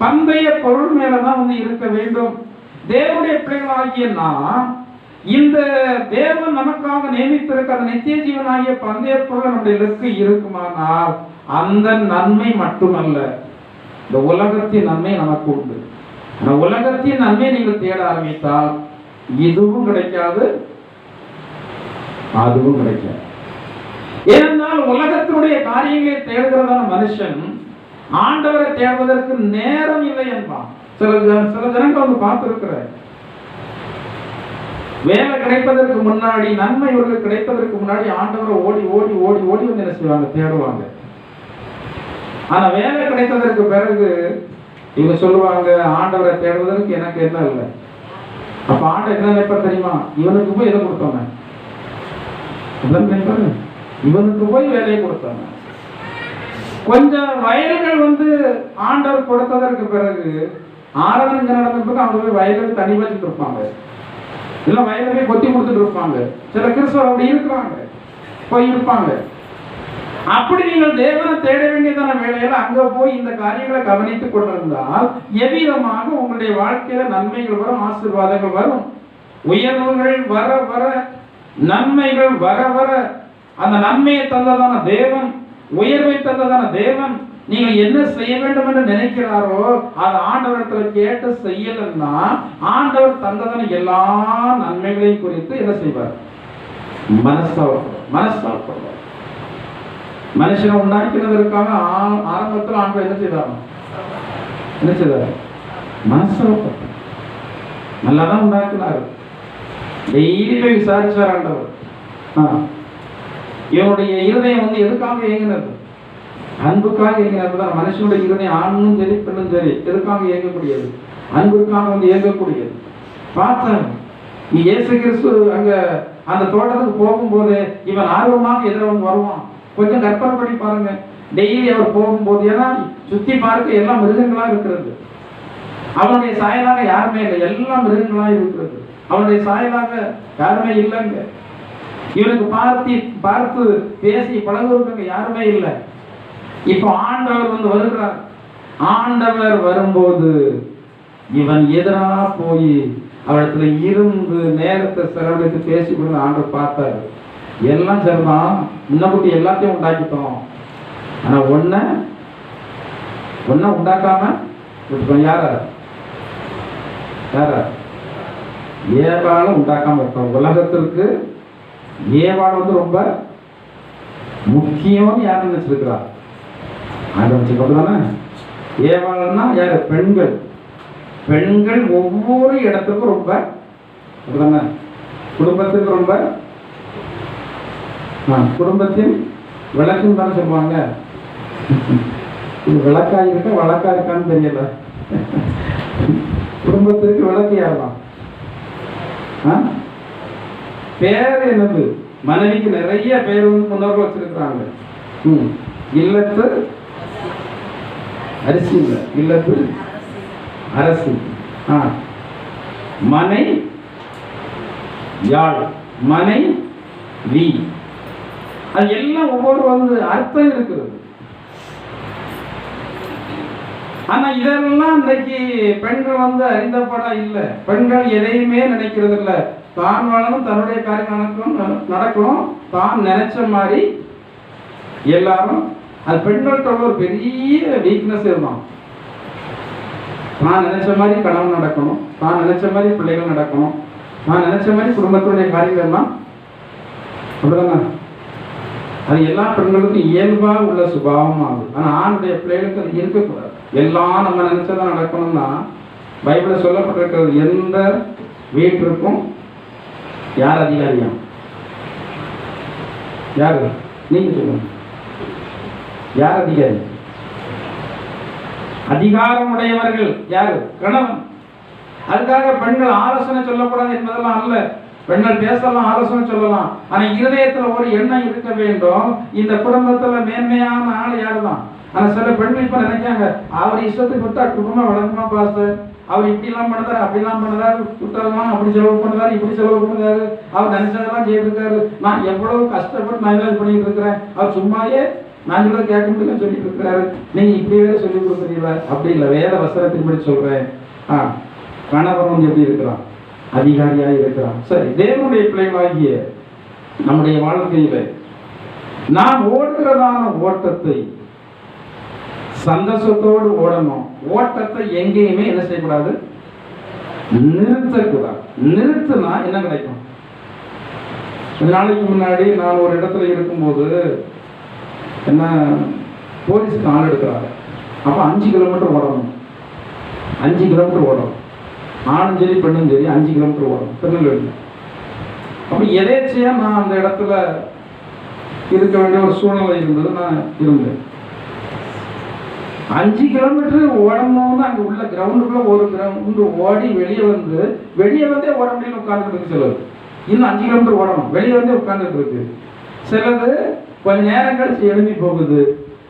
பந்தய பொருள் மேலதான் வந்து இருக்க வேண்டும். தேவனுடைய பிள்ளைகளாகிய நான் இந்த தேவன் நமக்காக நியமித்திருக்க அந்த நித்திய ஜீவனாகிய பந்தய பொருள் நம்முடைய லெக்கு இருக்குமானால் அந்த நன்மை மட்டுமல்ல, இந்த உலகத்தின் நன்மை நமக்கு உண்டு. அந்த உலகத்தின் நன்மை நீங்கள் தேட ஆரம்பித்தால் இதுவும் கிடைக்காது, அதுவும் கிடைக்காது. ஏனென்றால் உலகத்தினுடைய காரியங்களை தேடுகிறதான மனுஷன் ஆண்டவரை தேடுவதற்கு நேரம் இல்லை என்பான். சில ஜனங்கள் வந்து பார்த்திருக்கிற வேலை கிடைப்பதற்கு முன்னாடி, நன்மை இவர்களுக்கு கிடைப்பதற்கு முன்னாடி ஆண்டவரை ஓடி ஓடி ஓடி ஓடி வந்து என்ன செய்வாங்க, தேடுவாங்க. ஆனா வேலை கிடைத்ததற்கு பிறகு இவங்க சொல்லுவாங்க, ஆண்டவரை தேடுவதற்கு எனக்கு என்ன இல்லை. அப்ப ஆண்டவர் என்ன நினைப்பார் தெரியுமா? இவனுக்கு போய் எதை கொடுத்தோங்க, இவனுக்கு போய் வேலையை கொடுத்தாங்க. கொஞ்சம் வயல்கள் வந்து ஆண்டவர் கொடுத்ததற்கு பிறகு ஆராதனை நடந்ததுக்கு அவங்க போய் வயல்கள் தனி வச்சுட்டு இருப்பாங்க, இல்ல வயலை போய் கொத்தி கொடுத்துட்டு இருப்பாங்க. சில கிறிஸ்தவர் அப்படி இருக்கிறாங்க, போய் இருப்பாங்க. அப்படி நீங்கள் தேவனை தேட வேண்டியதான வேலையில அங்க போய் இந்த காரியங்களை கவனித்துக் கொண்டிருந்தால் எவ்விதமாக உங்களுடைய வாழ்க்கையில நன்மைகள் வரும், ஆசீர்வாதங்கள் வரும், உயர்வுகள் வர வர நன்மைகள் வர வர அந்த நன்மையை தந்ததான தேவன், உயர்வை தந்ததான தேவன், நீங்க என்ன செய்ய வேண்டும் என்று நினைக்கிறாரோ அது ஆண்டவரிடத்துல கேட்டு செய்யலன்னா ஆண்டவர் தந்ததான எல்லா நன்மைகளையும் குறித்து என்ன செய்வார்? மனஸ்தாபப்படுவார். மனுஷனை உண்டாக்கினதற்காக ஆரம்பத்தில் ஆண்டவர் என்ன செய்தார்? மனஸ்தாபப்பட்டார். நல்லாதான் உண்டாக்கினார். டெய்லி போய் விசாரிச்சார் ஆண்டவர். இவனுடைய இருதயம் வந்து எதுக்காக இயங்கினது? அன்புக்காக இயங்கினது தான். மனுஷனுடைய இருதயம் ஆணும் சரி பெண்ணும் சரி எதுக்காக இயங்கக்கூடியது? அன்புக்காக வந்து இயங்கக்கூடியது. பார்த்தார் இயேசு கிறிஸ்து அங்க அந்த தோட்டத்துக்கு போகும்போது இவன் ஆர்வமாக எதிரவன் வருவான். கொஞ்சம் கற்பனை பண்ணி பாருங்க. டெய்லி அவர் போகும்போது, ஏன்னா சுத்தி பார்க்க எல்லாம் மிருகங்களா இருக்கிறது. அவனுடைய சாயலாக யாருமே இல்லை, எல்லாம் மிருகங்களா இருக்கிறது. அவனுடைய சாயலாக யாருமே இல்லைங்க. இவனுக்கு பார்த்து பேசி பழகுறதுக்கு யாருமே இல்லை. இப்போ ஆண்டவர் வந்து வருகிறார். ஆண்டவர் வரும்போது இவன் எதிரா போய் அவஇடத்துல இருந்து நேரத்தை செலவழித்து பேசி கொடுத்து ஆண்டவர் பார்த்தாரு. எல்லாம் சரிதான், முன்னக்கூட்டி எல்லாத்தையும் உண்டாக்கிட்டோம், ஆனா ஒன்ன உண்டாக்காம விட்டுட்டோம். யார ஏவாளை உண்டாக்காம இருக்கோம். உலகத்திற்கு ஏவாள் வந்து ரொம்ப முக்கியம்னு யார் நினைச்சிருக்கிறார்? ஆரம்பிச்சுக்கொண்டுதானே. ஏவாள்னா யாரு? பெண்கள். பெண்கள் ஒவ்வொரு இடத்துக்கும் ரொம்ப அப்படிதானே, குடும்பத்துக்கு ரொம்ப குடும்பத்தின் விளக்குன்னு தானே சொல்லுவாங்க. இது விளக்கா இருக்க வழக்கா இருக்கான்னு தெரியல. குடும்பத்திற்கு விளக்கு யாரலாம்? பேர் என்னது? மனைவிக்கு நிறைய பேர் வந்து முன்னோர்கள் வச்சிருக்கிறாங்க. இல்லத்து அரிசி இல்லை, இல்லத்து அரசி. மனை யாழ், மனை வி, அது எல்லாம் ஒவ்வொரு வந்து அர்த்தம் இருக்கிறது. ஆனா இதெல்லாம் இன்றைக்கு பெண்கள் வந்து அறிந்த படம் இல்லை. பெண்கள் எதையுமே நினைக்கிறது இல்லை. தான் வாழணும், தன்னுடைய காரியம் நடக்கணும், தான் நினைச்ச மாதிரி எல்லாரும். அது பெண்கள்கிட்ட ஒரு பெரிய வீக்னஸ் இருந்தான். நான் நினைச்ச மாதிரி கணவன் நடக்கணும், நான் நினைச்ச மாதிரி பிள்ளைகள் நடக்கணும், நான் நினைச்ச மாதிரி குடும்பத்துடைய காரியங்கள் எல்லாம் அப்படிதானே. அது எல்லா பெண்களுக்கும் இயல்பாக உள்ள சுபாவம் ஆகுது. ஆனால் ஆணுடைய பிள்ளைகளுக்கு அது இருக்கக்கூடாது. எல்லாம் நம்ம நினைச்சதான் நடக்கணும்னா பைபிளில் சொல்லப்பட்டிருக்கிறது. எந்த வீட்டிற்கும் யார் அதிகாரியா? யாரு? நீங்க சொல்லுங்க, யார் அதிகாரி? அதிகாரம் உடையவர்கள் யாரு? கணவன். அதுக்காக பெண்கள் ஆலோசனை சொல்லக்கூடாது என்பதெல்லாம் அல்ல. பெண்கள் பேசலாம், ஆலோசனை சொல்லலாம். ஆனா இருதயத்துல ஒரு எண்ணம் இருக்க வேண்டும். இந்த குடும்பத்துல மேன்மையான ஆள் யாருதான்? ஆனா சில பெண்கள் இப்ப நினைக்காங்க, அவர் இஷ்டத்துக்கு விட்டா குடும்பம் வளர்க்குமா பாஸ்டர், அவர் இப்படி எல்லாம் பண்ணுறாரு, அப்படிலாம் பண்ணுறாரு, சுத்தலாம் அப்படி செலவு பண்ணுறாரு, இப்படி செலவு பண்ணுறாரு, அவர் நினைச்சதெல்லாம் செய்திருக்காரு, நான் எவ்வளவு கஷ்டப்பட்டு நான் இது பண்ணிட்டு இருக்கிறேன், அவர் சும்மாயே நான் சொல்ல கேட்க முடியலன்னு சொல்லிட்டு இருக்கிறாரு, நீங்க இப்படி வேற சொல்லி கொடுக்குறீங்களா? அப்படி இல்லை, வேத வசனத்தின்படி சொல்றேன். கணவன் வந்து எப்படி இருக்கிறான்? அதிகாரியாக இருக்கிறான். சரி, தேவனுடைய பிள்ளைகளாகிய நம்முடைய வாழ்க்கையில நாம் ஓடுகிறதான ஓட்டத்தை சந்தோஷத்தோடு ஓடணும். ஓட்டத்தை எங்கேயுமே என்ன செய்யக்கூடாது? நிறுத்தக்கூடாது. நிறுத்தினா என்ன கிடைக்கும்? கொஞ்ச நாளைக்கு முன்னாடி நான் ஒரு இடத்துல இருக்கும்போது என்ன போலீஸ்க்கு ஆள் எடுக்கிறாங்க. அப்போ 5 கிலோமீட்டர் ஓடணும். 5 கிலோமீட்டர் ஓடணும். ஆணும் சரி பெண்ணும் சரி 5 கிலோமீட்டர் ஓடணும் திருநெல்வேலி. அப்போ எதேச்சையா நான் அந்த இடத்துல இருக்க வேண்டிய ஒரு சூழ்நிலை இருந்தது. நான் இருந்தேன். 5 கிலோமீட்டர் ஓடணும்னு அங்கே உள்ள கிரவுண்டுக்குள்ள ஒரு கிரவுண்டு ஓடி வெளியே வந்தே ஓட முடியல, உட்காந்துட்டு இருக்கு சிலது. இன்னும் 5 கிலோமீட்டர் ஓடணும், வெளியே வந்தே உட்காந்துட்டு இருக்கு. சிலது கொஞ்ச நேரம் கழிச்சு எழுப்பி போகுது.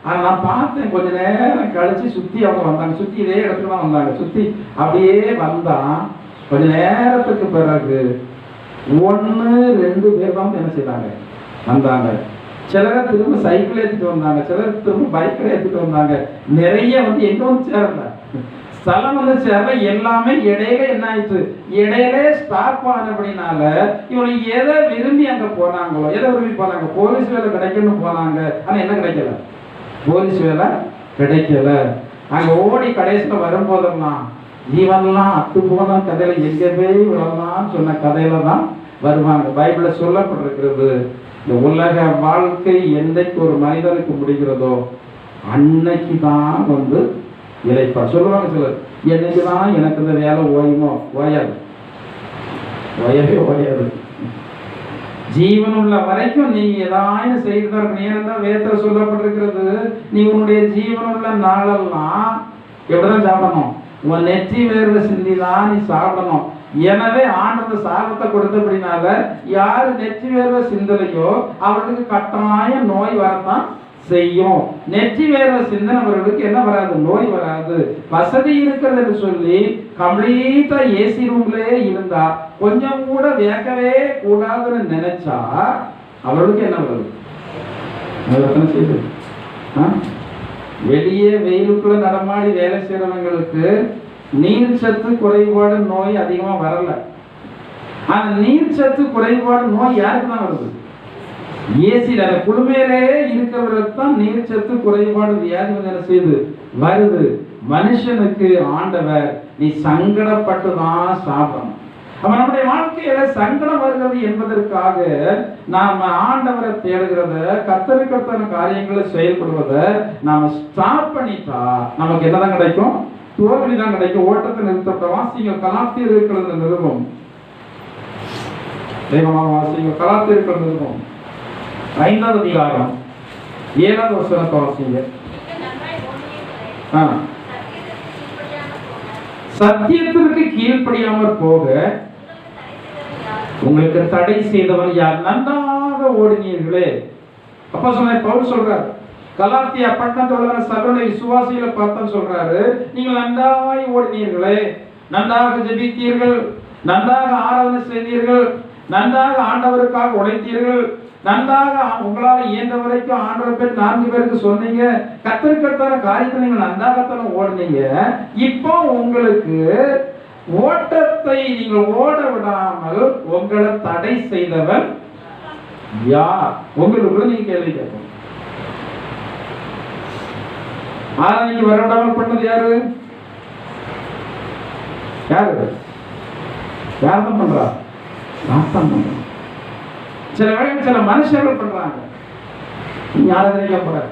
ஆனால் நான் பார்த்தேன், கொஞ்ச நேரம் கழிச்சு சுற்றி அவங்க வந்தாங்க. சுற்றி இதே இடத்துல தான் வந்தாங்க. சுற்றி அப்படியே வந்தான். கொஞ்ச நேரத்துக்கு பிறகு 1-2 பேர் தான் என்ன செய்தாங்க, வந்தாங்க. சிலரை திரும்ப சைக்கிள் ஏற்றிட்டு வந்தாங்க, சிலர் திரும்ப பைக்கில் ஏற்றிட்டு வந்தாங்க. நிறைய வந்து எங்க வந்து சேரல, ஸ்தலம் வந்து சேர எல்லாமே இடையில என்ன ஆயிடுச்சு, இடையில ஸ்டாப் ஆனபடினால இவங்க எதை விரும்பி அங்க போனாங்களோ, எதை விரும்பி போனாங்க, போலீஸ் வேலை கிடைக்கும்னு போனாங்க. ஆனா என்ன கிடைக்கல, போலீஸ் வேலை கிடைக்கல. அங்க ஓடி கடைசியில் வரும்போதெல்லாம் ஜீவன்லாம் அத்து போன கதையில எங்க போய் விழலாம்னு சொன்ன கதையில தான் வருவாங்க. பைபிள்ல சொல்லப்பட்டிருக்கிறது, இந்த உலக வாழ்க்கை என்றைக்கு ஒரு மனிதனுக்கு முடிகிறதோ அன்னைக்கு தான் வந்து இழைப்பா. சொல்லுவாங்க சிலர், என்னைக்குதான் எனக்கு இந்த வேலை ஓயுமோ, ஓயாது, ஓயவே ஓயாது. ஜீவன் உள்ள வரைக்கும் நீ ஏதாவது செய்துதான் இருக்கணும். ஏனென்றால் வேதத்தில் சொல்லப்பட்டிருக்கிறது, நீ உன்னுடைய ஜீவன் உள்ள நாளெல்லாம் எப்படிதான் சாப்பிடணும், உன் நெற்றி வேர்வை சிந்திதான் நீ சாப்பிடணும். எனவே ஆண்டவர் சாபத்தை கொடுத்தபடினால யாரு நெற்றி வேர்வை சிந்தலையோ அவர்களுக்கு கட்டாய நோய் வரத்தான் செய்யும். நெற்றி வேர்வை சிந்தனவர்களுக்கு என்ன வராது, நோய் வராது. வசதி இருக்கிறது என்று சொல்லி கம்ப்ளீட்டா ஏசி ரூம்லயே இருந்தா கொஞ்சம் கூட வேக்கவே கூடாதுன்னு நினைச்சா அவர்களுக்கு என்ன வருது, வெளியே வெயிலுக்குள்ள நடமாடி வேலை செய்யறவங்களுக்கு நீர் சத்து குறைபாடு நோய் அதிகமா வரல. ஆனா நீர் சத்து குறைபாடு நோய் யாருக்கு தான் வருது, ஏசியில குளுமையிலே இருக்கிறவர்களுக்கு தான் நீர் சத்து குறைபாடு வியாதி என்ன செய்யுது, வருது. மனுஷனுக்கு ஆண்டவர் நீ சங்கடப்பட்டு தான் சாப்பிடணும். அப்ப நம்முடைய வாழ்க்கையில சங்கடம் வருகிறது என்பதற்காக நாம ஆண்டவரை தேடுகிறத, கர்த்தருக்கான காரியங்களை செயல்படுவத நாம ஸ்டாப் பண்ணிட்டா நமக்கு என்னதான் கிடைக்கும், தோல்வி தான் கிடைக்கும். ஓட்டத்தை நிறுத்தப்பட்ட வாசிங்க கலாத்தியர்கள் நிறுவம், வாசிங்க கலாத்தியர்கள் நிறுவம் 5ஆம் அதிகாரம் 7ஆவது வசனத்தை வாசிங்க. சத்தியத்திற்கு கீழ்ப்படியாமற் போக உங்களுக்கு தடை செய்தவன் யார், நன்றாக ஓடினீர்களே. அப்ப சொன்ன பவுல் சொல்றார், கலாத்திய பட்டணத்துல சபையுடைய விசுவாசிகளை பார்த்தா சொல்றாரு, நீங்கள் நன்றாய் ஓடினீர்களே, நன்றாக ஜெபித்தீர்கள், நன்றாக ஆராதனை செய்தீர்கள், நன்றாக ஆண்டவருக்காக உழைத்தீர்கள், நன்றாக உங்களால் இயன்ற வரைக்கும் ஆண்டவர் பேர் 4 பேருக்கு சொன்னீங்க, கத்தருக்கத்தான காரியத்தை நீங்கள் நன்றாகத்தான ஓடுனீங்க. இப்போ உங்களுக்கு ஓட்டத்தை நீங்கள் ஓட விடாமல் உங்களை தடை செய்தவன் யார், உங்களுக்கு நீங்க கேள்வி கேட்கணும். ஆராய்ச்சி வரவிடாமல் பண்ணது யாரு, யாரு யார்தான் பண்றா, நான் தான் பண்றேன். சில வேளைகள் சில மனுஷர்கள் பண்றாங்க, போற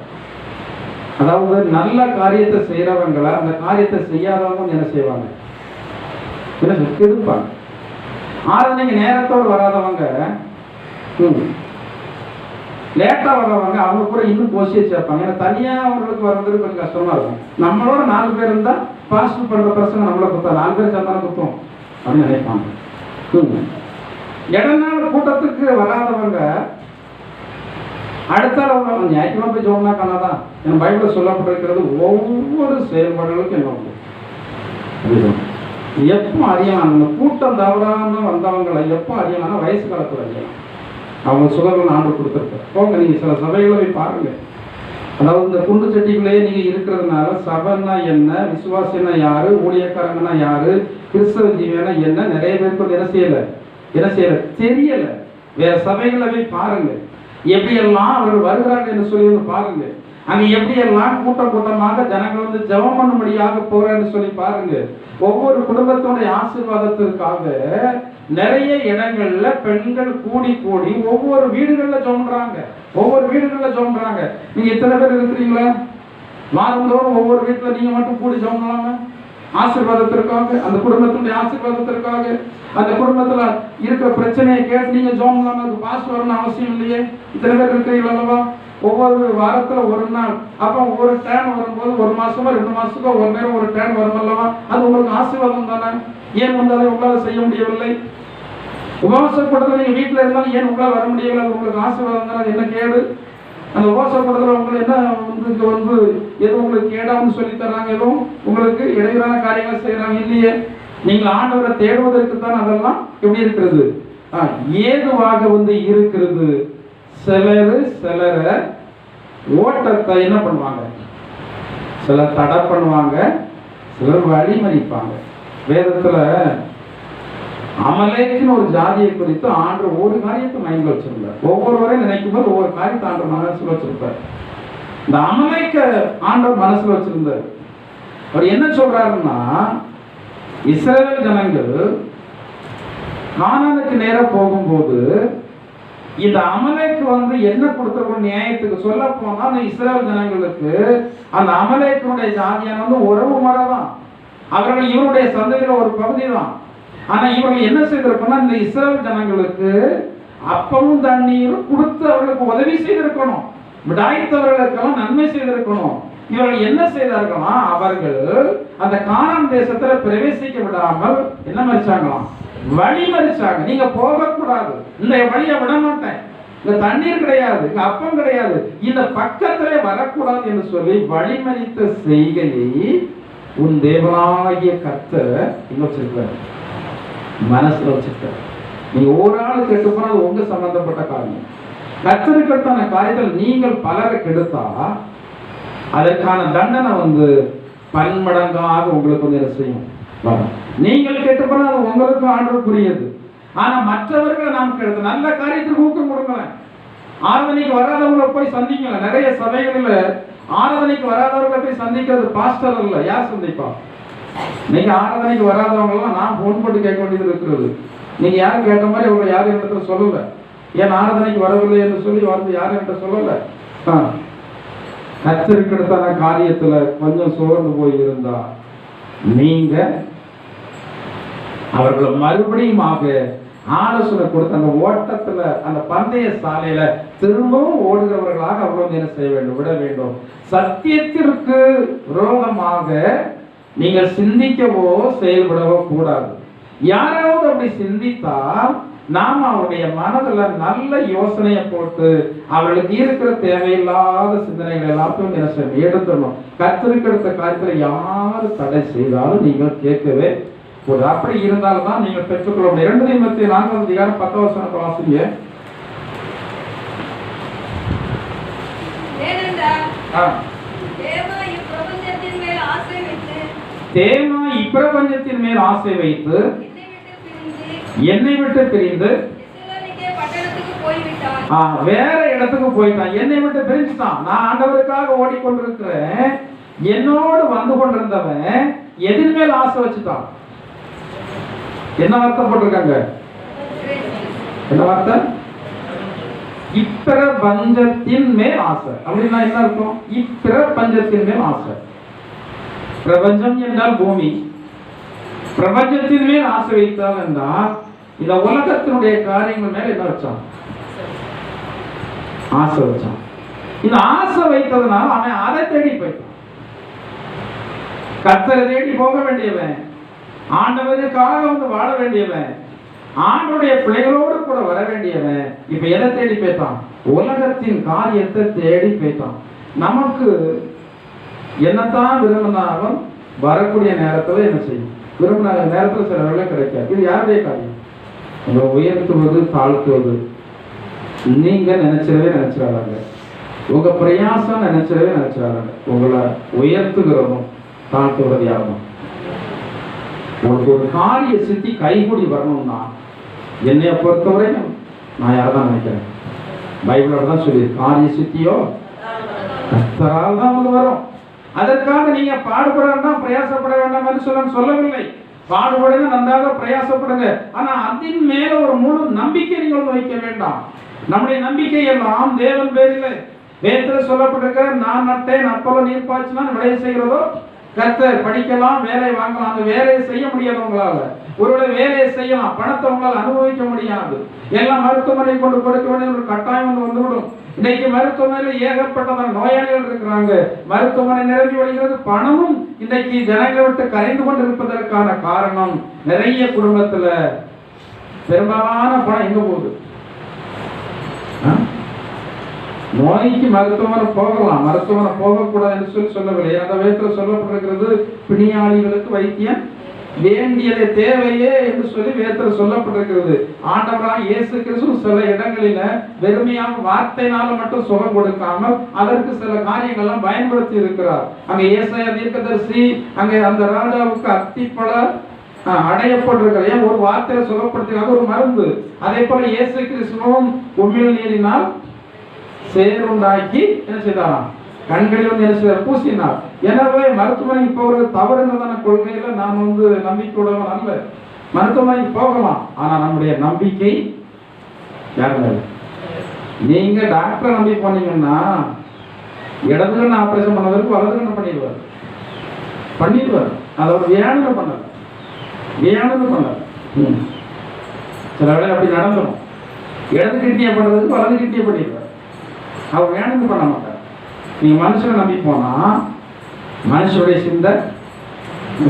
அதாவது நல்ல காரியத்தை செய்யறவங்களை அந்த காரியத்தை செய்யாதவங்க என்ன செய்வாங்க, கெடுப்பாங்க. ஆராதனைக்கு நேரத்தோடு வராதவங்க, லேட்டா வர்றவங்க அவங்க கூட இன்னும் கோஷியை சேர்ப்பாங்க. ஏன்னா தனியா அவங்களுக்கு வர்றது கொஞ்சம் கஷ்டமா இருக்கும். நம்மளோட 4 பேர் இருந்தா பாஸ்ட் பண்ற பிரச்சனை நம்மளை குத்தா 4 பேர் சேர்ந்தாலும் குத்தம் அப்படின்னு நினைப்பாங்க. இடநாள் கூட்டத்துக்கு வராதவங்க அடுத்த ஞாயிற்றுக்கிழமை போய் ஜோம்னா காணாதான். என் பைபிள் சொல்லப்பட்டிருக்கிறது ஒவ்வொரு செயல்பாடுகளுக்கும் என்ன உண்டு, எப்போ அறியலாம். அந்த கூட்டம் தவறாம வந்தவங்களை எப்போ அறியலாம்னா வயசு காலத்தில் அறியலாம். அவங்க சுகர்கள் ஆண்டு கொடுத்துருக்க போங்க, நீங்க சில சபைகளை போய் பாருங்க. அதாவது இந்த குண்டு சட்டிக்குள்ளேயே நீங்க இருக்கிறதுனால சபைன்னா என்ன, விசுவாசினா யாரு, ஊழியக்காரங்கன்னா யாரு, கிறிஸ்தவ ஜீவனா என்ன, நிறைய பேருக்கு என்ன செய்யல தெரியல. வேற சபைகளை போய் பாருங்க, எப்படியெல்லாம் அவர்கள் வருகிறார்கள் என்று சொல்லி வந்து பாருங்க. அங்க எப்படியெல்லாம் கூட்டம் கூட்டமாக ஜனங்கள் வந்து ஜெபம் பண்ணும்படியாக போறேன்னு சொல்லி பாருங்க. ஒவ்வொரு குடும்பத்தோடைய ஆசீர்வாதத்திற்காக நிறைய இடங்கள்ல பெண்கள் கூடி கூடி ஒவ்வொரு வீடுகள்ல ஜெபம்றாங்க, ஒவ்வொரு வீடுகள்ல ஜெபம்றாங்க. நீங்க எத்தனை பேர் இருக்கிறீங்களா, வாரந்தோறும் ஒவ்வொரு வீட்டுல நீங்க மட்டும் கூடி ஜெபம்லாங்க ஆசீர்வாதத்திற்காக, அந்த குடும்பத்தினுடைய ஆசீர்வாதத்திற்காக. அந்த குடும்பத்துல இருக்கிற பிரச்சனையை கேட்டு நீங்க ஜெபம்லாங்க, அதுக்கு பாஸ் வரணும்னு அவசியம் இல்லையே. இத்தனை பேர் இருக்கிறீங்களா அல்லவா, ஒவ்வொரு வாரத்துல ஒரு நாள், அப்ப ஒரு டேன் வரும்போது 1 மாசமோ 2 மாசத்துக்கோ ஒரு நேரம் ஒரு டேன் வரும் அல்லவா, அது உங்களுக்கு ஆசீர்வாதம் தானே. ஏன் வந்தாலும் உங்களால செய்ய முடியவில்லை, உபவாச கூட்டத்தில் நீங்க வீட்டுல இருந்தாலும் ஏன் உங்களால் வர முடியவில்லை, அது உங்களுக்கு ஆசீர்வாதம் தானே. அது என்ன கேடு, அந்த உபவாச கூட்டத்தில் உங்களுக்கு என்ன வந்து எதுவும் உங்களுக்கு கேடான்னு சொல்லி தர்றாங்க, எதுவும் உங்களுக்கு இடையூறான காரியங்களை செய்யறாங்க இல்லையே. நீங்கள் ஆண்டவரை தேடுவதற்கு தான் அதெல்லாம் எப்படி இருக்கிறது, ஏதுவாக வந்து இருக்கிறது. சிலரை ஓட்டத்தை என்ன பண்ணுவாங்க, சிலர் தடை பண்ணுவாங்க, சிலர் வழிமறிப்பாங்க. வேதத்துல அமலேக்குன்னு ஒரு ஜாதியை குறித்து ஆண்டு ஒரு காரியத்தை மைண்ட்ல வச்சிருந்தார். ஒவ்வொருவரையும் நினைக்கும் போது ஒவ்வொரு காரியத்தை ஆண்டு மனசுல வச்சிருப்பார். இந்த அமலேக்க ஆண்டவர் மனசுல வச்சிருந்தார். அவர் என்ன சொல்றாருன்னா, இஸ்ரவேல் ஜனங்கள் கானானுக்கு நேரா போகும்போது இந்த அமலேக்கு என்ன கொடுத்திருக்கும் நியாயத்துக்கு சொல்ல போனா, அந்த இஸ்ரவேல் ஜனங்களுக்கு அந்த அமலேக்கனுடைய ஜாதியான உறவு முறைதான். அவர்கள் இவருடைய சந்ததியில ஒரு பகுதி தான். ஆனா இவர்கள் என்ன செய்திருக்கணும், இந்த இஸ்ரவேல் ஜனங்களுக்கு அப்பமும் தண்ணீரும் கொடுத்து அவர்களுக்கு உதவி செய்திருக்கணும், விடாய்த்தவர்களுக்கெல்லாம் நன்மை செய்திருக்கணும். இவர்கள் என்ன செய்தார்களாம், அவர்கள் அந்த கானான் தேசத்துல பிரவேசிக்க விடாமல் என்ன மறிச்சாங்களாம், வழி மறிச்சாங்க. நீங்க போகக்கூடாது, இந்த வழியை விட மாட்டேன், இந்த தண்ணீர் கிடையாது, இங்க அப்பம் கிடையாது, இந்த பக்கத்திலே வரக்கூடாது என்று சொல்லி வழிமறித்த செய்கையை உன் தேவனாகிய கர்த்தர் இங்க வச்சிருக்காரு, மனசுல வச்சிருக்காரு. நீங்க ஒரு ஆள் கெட்டு போனா அது உங்க சம்பந்தப்பட்ட காரியம். கர்த்தருக்கான காரியத்தில் நீங்கள் பலரை கெடுத்தா அதற்கான தண்டனை பன்மடங்காக உங்களுக்கு என்ன செய்யும். நீங்கள் கெட்டு போனா அது உங்களுக்கு ஆண்டவருக்குரியது. ஆனா மற்றவர்களை நாம் கெடுத்த நல்ல காரியத்துக்கு ஊக்கம் கொடுங்களேன். ஆராதனைக்கு வராதவங்களை போய் சந்திக்கல. நிறைய சபைகளில் ஆராதனைக்கு வராதவர்களை போய் சந்திக்கிறது பாஸ்டர் இல்ல, யார் சந்திப்பா? நீங்க ஆராதனைக்கு வராதவங்கலாம் நான் போன் போட்டு கேட்க வேண்டியது இருக்கிறது. நீங்க யாரும் கேட்ட மாதிரி அவங்க யாரும் இடத்துல சொல்லல, ஏன் ஆராதனைக்கு வரவில்லை என்று சொல்லி யாரும் என்கிட்ட சொல்லல. கர்த்தருக்கான காரியத்துல கொஞ்சம் சோர்ந்து போய் இருந்தா நீங்க அவர்களை மறுபடியும் ஆலோசனை கொடுத்து அந்த ஓட்டத்துல அந்த பந்தய சாலையில திரும்பவும் ஓடுகிறவர்களாக அவ்வளவு என்ன செய்ய வேண்டும், விட வேண்டும். சத்தியத்திற்கு விரோதமாக நீங்கள் சிந்திக்கவோ செயல்படவோ கூடாது. யாராவது அப்படி சிந்தித்தால் நாம் அவருடைய மனதுல நல்ல யோசனையை போட்டு அவர்களுக்கு இருக்கிற தேவையில்லாத சிந்தனைகள் எல்லாத்தையும் என்ன செய்யணும், எடுத்துடணும். கர்த்தருக்கு எடுத்த காரியத்துல யாரு தடை செய்தாலும் நீங்கள் கேட்கவே கூடாது. அப்படி இருந்தாலும் தான் நீங்கள் பெற்றுக்கொள்ள முடியும். 2 தீமோத்தேயு 4ஆம் அதிகாரம் 10ஆம் வசனத்தை வாசிங்க. தேமா இப்பிரபஞ்சத்தின் மேல் ஆசை வைத்து என்னை விட்டு பிரிந்து வேற இடத்துக்கு போயிட்டான். என்னை விட்டு பிரிஞ்சுட்டான். நான் ஆண்டவருக்காக ஓடிக்கொண்டிருக்கிறேன். என்னோடு வந்து கொண்டிருந்தவன் எதிர் மேல் ஆசை வச்சுட்டான். என்ன வார்த்தை போட்டிருக்காங்க, என்ன வார்த்தை? இப்பிரபஞ்சத்தின் மேல் ஆசை அப்படின்னா என்ன இருக்கும்? இப்பிரபஞ்சத்தின் மேல் ஆசை. பிரபஞ்சம் என்றால் பூமி. பிரபஞ்சத்தின் மேல் ஆசை வைத்தால் என்றால் இந்த உலகத்தினுடைய காரியங்கள் மேல என்ன வச்சான், ஆசை வச்சான். இந்த ஆசை வைத்ததுனால அவன் அதை தேடி போயிட்டான். கர்த்தரை தேடி போக வேண்டியவன், ஆண்டவருக்காக வாழ வேண்டியவன், ஆண்டவருடைய பிள்ளைகளோடு கூட வர வேண்டியவன் இப்ப எதை தேடி போயிட்டான், உலகத்தின் காரியத்தை தேடி போயிட்டான். நமக்கு என்னத்தான் விரும்பினாலும் வரக்கூடிய நேரத்துல என்ன செய்யும், விரும்பின நேரத்தில் சில வேலை கிடைக்காது. இது யாருடைய காரியம்? உங்களை உயர்த்துவது தாழ்த்துவது நீங்க நினைச்சிடாங்க. உங்க பிரயாசம் நினைச்சிடாங்க. உங்களை உயர்த்துகிறதும் தாழ்த்துகிறது யாரும். உங்களுக்கு ஒரு காரிய சித்தி கைகூடி வரணும்னா என்னைய பொறுத்தவரையும் நான் யாரதான் நினைக்கிறேன், பைபிளோட தான் சொல்லி காரிய சித்தியோ கர்த்தரால் தான் வரும். அதற்காக நீங்க பாடுபட வேண்டாம், பிரயாசப்பட வேண்டாம் என்று சொல்லவில்லை. பாடுபடுங்க, நன்றாக பிரயாசப்படுங்க. ஆனா அதன் மேல ஒரு முழு நம்பிக்கை நீங்கள் வைக்க வேண்டாம். நம்முடைய நம்பிக்கை எல்லாம் தேவன் பேரில் வேதத்துல சொல்லப்பட்டிருக்க, நான் நட்டேன் அப்போல நீர் பாய்ச்சினால் விளைய செய்கிறதோ கர்த்தர். படிக்கலாம், வேலை வாங்கலாம், அந்த வேலையை செய்ய முடியாது உங்களால. ஒருவேளை வேலையை செய்யலாம், பணத்தை உங்களால் அனுபவிக்க முடியாது. எல்லாம் மருத்துவமனை கொண்டு கொடுக்க வேண்டிய ஒரு கட்டாயம் வந்துவிடும். இன்னைக்கு மருத்துவமனையில் ஏகப்பட்டதான நோயாளிகள் இருக்கிறாங்க. மருத்துவமனை நிரம்பி வழிகிறது. பணமும் இன்னைக்கு ஜனங்களை விட்டு கரைந்து கொண்டு இருப்பதற்கான காரணம், நிறைய குடும்பத்துல பெரும்பாலான பணம் எங்க போகுது? நோய்க்கு மருத்துவமனை போகலாம், மருத்துவமனை போகக்கூடாது என்று சொல்லவில்லை. அந்த விதத்தில் சொல்லப்பட்டிருக்கிறது, பிணியாளிகளுக்கு வைத்தியம் வேண்டியதை தேவையே என்று சொல்லி வேதத்தில் சொல்லப்பட்டிருக்கிறது. ஆண்டவராக இயேசு கிறிஸ்து சில இடங்களில வெறுமையாக வார்த்தையினால மட்டும் சுகம் கொடுக்காமல் அதற்கு சில காரியங்கள்லாம் பயன்படுத்தி இருக்கிறார். அங்க ஏசாயா தீர்க்கதரிசி அங்கே அந்த ராஜாவுக்கு அத்திப்பழ அடையப்பட்டிருக்கிற ஏன் ஒரு வார்த்தையை சுகப்படுத்தினாங்க, ஒரு மருந்து. அதே போல இயேசு கிறிஸ்துவும் உமிழ் நீரினால் சேருண்டாக்கி என்ன செய்தாராம், கண்களில் வந்து என்ன செய்தார், பூசினார். எனவே மருத்துவமனைக்கு போகிறது தவறுன்றதான கொள்கையில நான் நம்பிக்கையுடவன் அல்ல. மருத்துவமனைக்கு போகலாம், ஆனா நம்முடைய நம்பிக்கை யார் மேல? நீங்க டாக்டரை நம்பி போனீங்கன்னா இடது கண்ணு ஆபரேஷன் பண்ணதற்கு வலது கண்ணு பண்ணிடுவார். அதை ஒரு வேணும்னு பண்ணல. சில வேலை அப்படி நடந்துடும். இடது கிட்னியை பண்ணுறதுக்கு வலது கிட்னியை பண்ணிடுவார். அவர் வேணும்னு பண்ண மாட்டார். நீங்க மனுஷனை நம்பி போனா மனுஷனுடைய சிந்தை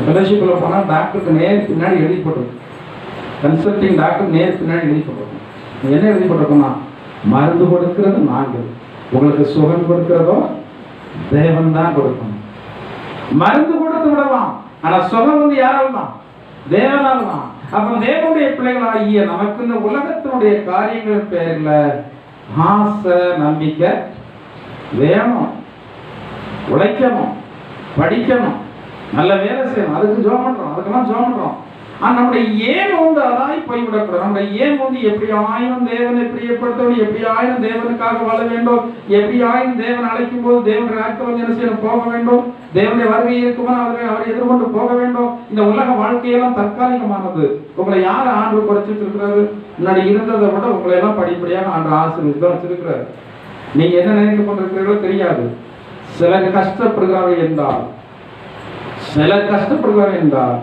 ஃபெலோஷிப்ல போனா டாக்டருக்கு நேர் பின்னாடி எழுதி போட்டிருக்கும். கன்சல்டிங் டாக்டர் நேர் பின்னாடி எழுதி போட்டிருக்கும். என்ன எழுதி போட்டிருக்கோம்னா, மருந்து கொடுக்கிறது நாங்கள், உங்களுக்கு சுகம் கொடுக்கிறதோ தேவன் தான் கொடுக்கணும். மருந்து கொடுத்து விடலாம், ஆனா சுகம் யாரால் தான்? தேவனால் தான். அப்ப தேவனுடைய பிள்ளைகளாகிய நமக்கு இந்த உலகத்தினுடைய காரியங்கள் பேர்ல ஆசை நம்பிக்கை வேணும். உழைக்கணும், படிக்கணும், நல்ல வேலை செய்யணும், அதுக்கு ஜோம் பண்றோம், அதுக்கெல்லாம் ஜோம் பண்றோம். ஆனா நம்முடைய ஏன் அதாய் போய்விடக்கூடாது. நம்முடைய ஏன் எப்படி ஆயினும் தேவனை பிரியப்படுத்தணும், எப்படி ஆயினும் தேவனுக்காக வாழ வேண்டும், எப்படி ஆயினும் தேவன் அழைக்கும் போது தேவனுடைய ஆட்கள் என்ன செய்யணும், போக வேண்டும், தேவனுடைய வருகை இருக்கும்போது அவரை எதிர்கொண்டு போக வேண்டும். இந்த உலக வாழ்க்கையெல்லாம் தற்காலிகமானது. உங்களை யார் ஆண்டு குறைச்சிட்டு இருக்கிறாரு? முன்னாடி இருந்ததை விட உங்களை எல்லாம் படிப்படியாக ஆண்டு ஆசீர்வதித்து தான் வச்சிருக்கிறாரு. நீங்க என்ன நினைத்து கொண்டிருக்கிறீர்களோ தெரியாது. சிலர் கஷ்டப்படுகிறார்கள் என்றால்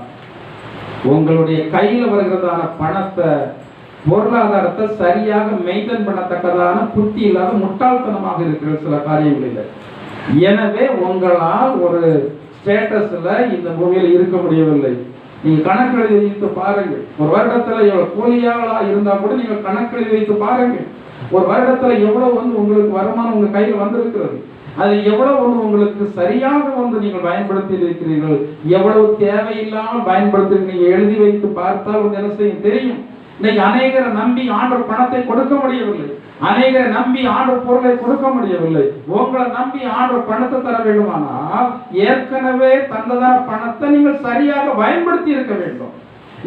உங்களுடைய கையில வருகிறதான பணத்தை, பொருளாதாரத்தை சரியாக மெயின்டைன் பண்ணத்தக்கதான புத்தி இல்லாத முட்டாள்தனமாக இருக்கிற சில காரியங்களில். எனவே உங்களால் ஒரு ஸ்டேட்டஸ்ல இந்த பூமியில் இருக்க முடியவில்லை. நீங்க கணக்கு எழுதி வைத்து பாருங்கள். ஒரு வருடத்துல எவ்வளவு கூலியாளா இருந்தா கூட நீங்க கணக்கு எழுதி வைத்து பாருங்கள். ஒரு வருடத்துல எவ்வளவு உங்களுக்கு வருமானம் உங்க கையில் வந்திருக்கிறது, அது எவ்வளவு உங்களுக்கு சரியாக நீங்கள் பயன்படுத்தி இருக்கிறீர்கள், எவ்வளவு தேவையில்லாமல் பயன்படுத்தி நீங்க எழுதி வைத்து பார்த்தால் என்ன செய்யும் தெரியும். இன்னைக்கு அநேகரை நம்பி ஆண்டவர் பணத்தை கொடுக்க முடியவில்லை, அநேகரை நம்பி ஆண்டவர் பொருளை கொடுக்க முடியவில்லை. உங்களை நம்பி ஆண்டவர் பணத்தை தர வேண்டுமானால் ஏற்கனவே தந்ததான பணத்தை நீங்கள் சரியாக பயன்படுத்தி இருக்க வேண்டும்.